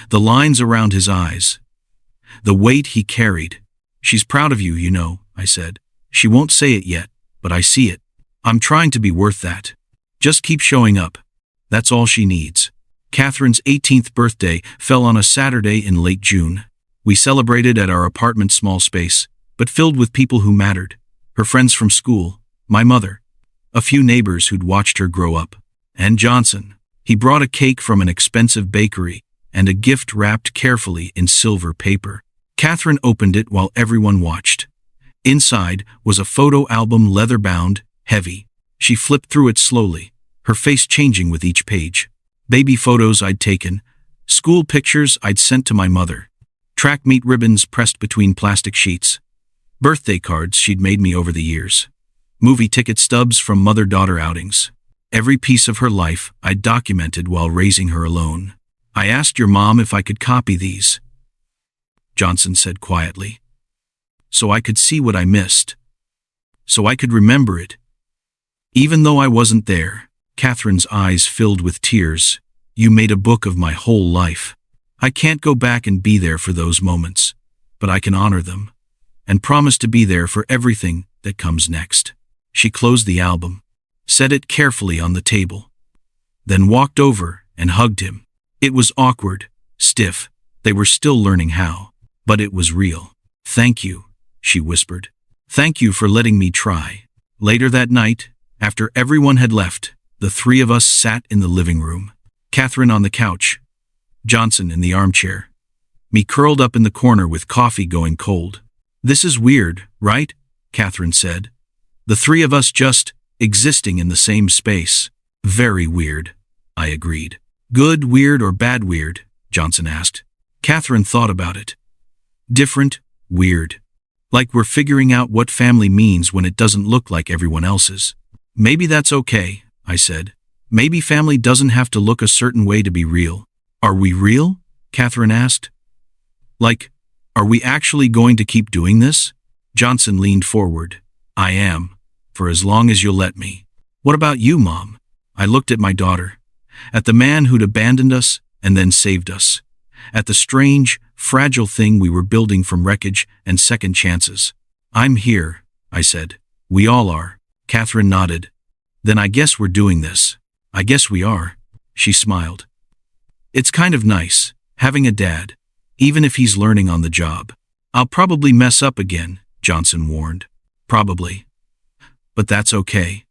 S1: the lines around his eyes, the weight he carried. "She's proud of you, you know," I said. "She won't say it yet, but I see it. I'm trying to be worth that. Just keep showing up. That's all she needs." Catherine's 18th birthday fell on a Saturday in late June. We celebrated at our apartment's small space, but filled with people who mattered. Her friends from school, my mother, a few neighbors who'd watched her grow up, and Johnson. He brought a cake from an expensive bakery and a gift wrapped carefully in silver paper. Catherine opened it while everyone watched. Inside was a photo album, leather-bound, heavy. She flipped through it slowly, her face changing with each page. Baby photos I'd taken, school pictures I'd sent to my mother, track meet ribbons pressed between plastic sheets, birthday cards she'd made me over the years, movie ticket stubs from mother-daughter outings. Every piece of her life I'd documented while raising her alone. "I asked your mom if I could copy these," Johnson said quietly, "so I could see what I missed, so I could remember it. Even though I wasn't there." Catherine's eyes filled with tears. "You made a book of my whole life. I can't go back and be there for those moments, but I can honor them, and promise to be there for everything that comes next." She closed the album, set it carefully on the table, then walked over and hugged him. It was awkward, stiff. They were still learning how, but it was real. "Thank you," she whispered. "Thank you for letting me try." Later that night, after everyone had left, the three of us sat in the living room. Catherine on the couch, Johnson in the armchair. me curled up in the corner with coffee going cold. "This is weird, right?" Catherine said. "The three of us just existing in the same space." "Very weird," I agreed. "Good weird or bad weird?" Johnson asked. Catherine thought about it. "Different, weird. Like we're figuring out what family means when it doesn't look like everyone else's." "Maybe that's okay," I said. "Maybe family doesn't have to look a certain way to be real." "Are we real?" Catherine asked. "Like, are we actually going to keep doing this?" Johnson leaned forward. "I am, for as long as you'll let me." "What about you, Mom?" I looked at my daughter, at the man who'd abandoned us and then saved us, at the strange, fragile thing we were building from wreckage and second chances. "I'm here," I said. "We all are." Catherine nodded. "Then I guess we're doing this." "I guess we are." She smiled. "It's kind of nice, having a dad, even if he's learning on the job." "I'll probably mess up again," Johnson warned. "Probably. But that's okay.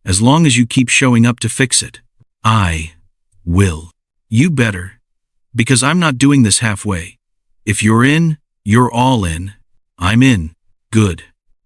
S1: As long as you keep showing up to fix it." "I will." "You better. Because I'm not doing this halfway. If you're in, you're all in." "I'm in." "Good."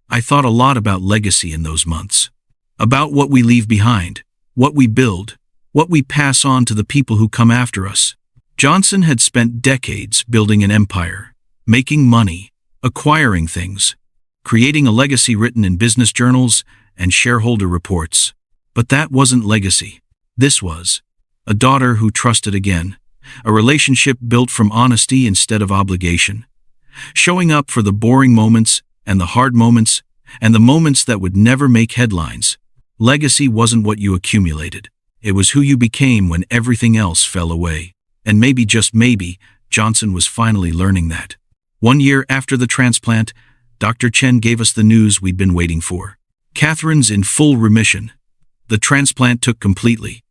S1: I thought a lot about legacy in those months. About what we leave behind, what we build, what we pass on to the people who come after us. Johnson had spent decades building an empire, making money, acquiring things, creating a legacy written in business journals and shareholder reports. But that wasn't legacy. This was a daughter who trusted again, a relationship built from honesty instead of obligation, showing up for the boring moments and the hard moments and the moments that would never make headlines. Legacy wasn't what you accumulated. It was who you became when everything else fell away. And maybe, just maybe, Johnson was finally learning that. 1 year after the transplant, Dr. Chen gave us the news we'd been waiting for. "Catherine's in full remission. The transplant took completely.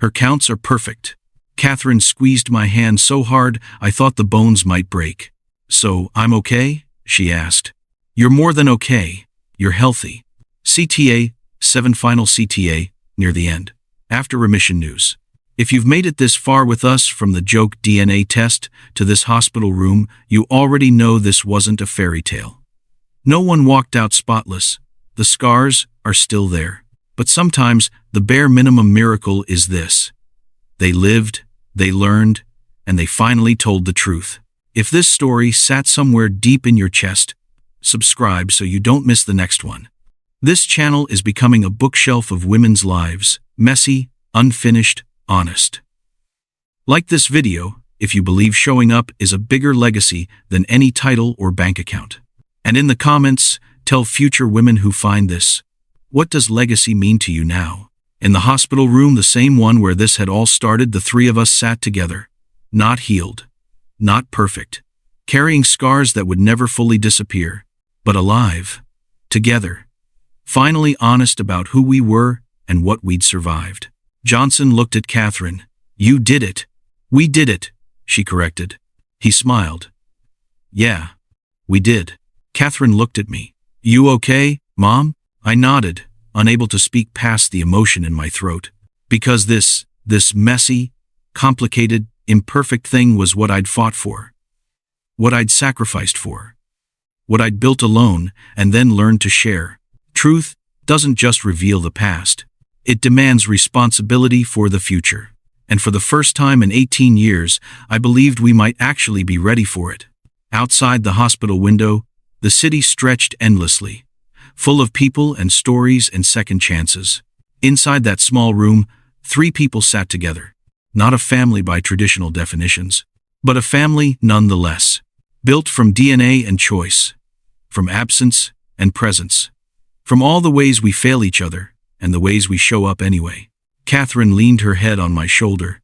S1: Her counts are perfect." Catherine squeezed my hand so hard I thought the bones might break. "So, I'm okay?" she asked. "You're more than okay. You're healthy." CTA, 7 final CTA, near the end. After remission news. If you've made it this far with us from the joke DNA test to this hospital room, you already know this wasn't a fairy tale. No one walked out spotless. The scars are still there. But sometimes the bare minimum miracle is this. They lived, they learned, and they finally told the truth. If this story sat somewhere deep in your chest, subscribe so you don't miss the next one. This channel is becoming a bookshelf of women's lives, messy, unfinished, honest. Like this video if you believe showing up is a bigger legacy than any title or bank account. And in the comments, tell future women who find this, what does legacy mean to you now? In the hospital room, the same one where this had all started, the three of us sat together, not healed, not perfect, carrying scars that would never fully disappear, but alive, together, finally honest about who we were and what we'd survived. Johnson looked at Catherine. "You did it." "We did it," she corrected. He smiled. "Yeah, we did." Catherine looked at me. "You okay, Mom?" I nodded, unable to speak past the emotion in my throat. Because this messy, complicated, imperfect thing was what I'd fought for. What I'd sacrificed for. What I'd built alone and then learned to share. Truth doesn't just reveal the past. It demands responsibility for the future. And for the first time in 18 years, I believed we might actually be ready for it. Outside the hospital window, the city stretched endlessly, full of people and stories and second chances. Inside that small room, 3 people sat together. Not a family by traditional definitions, but a family nonetheless, built from DNA and choice, from absence and presence, from all the ways we fail each other and the ways we show up anyway. Catherine leaned her head on my shoulder.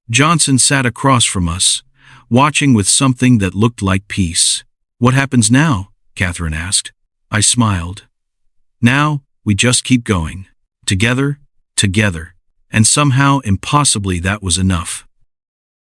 S1: Johnson sat across from us, watching with something that looked like peace. "What happens now?" Catherine asked. I smiled. "Now, we just keep going. Together, together." And somehow, impossibly, that was enough.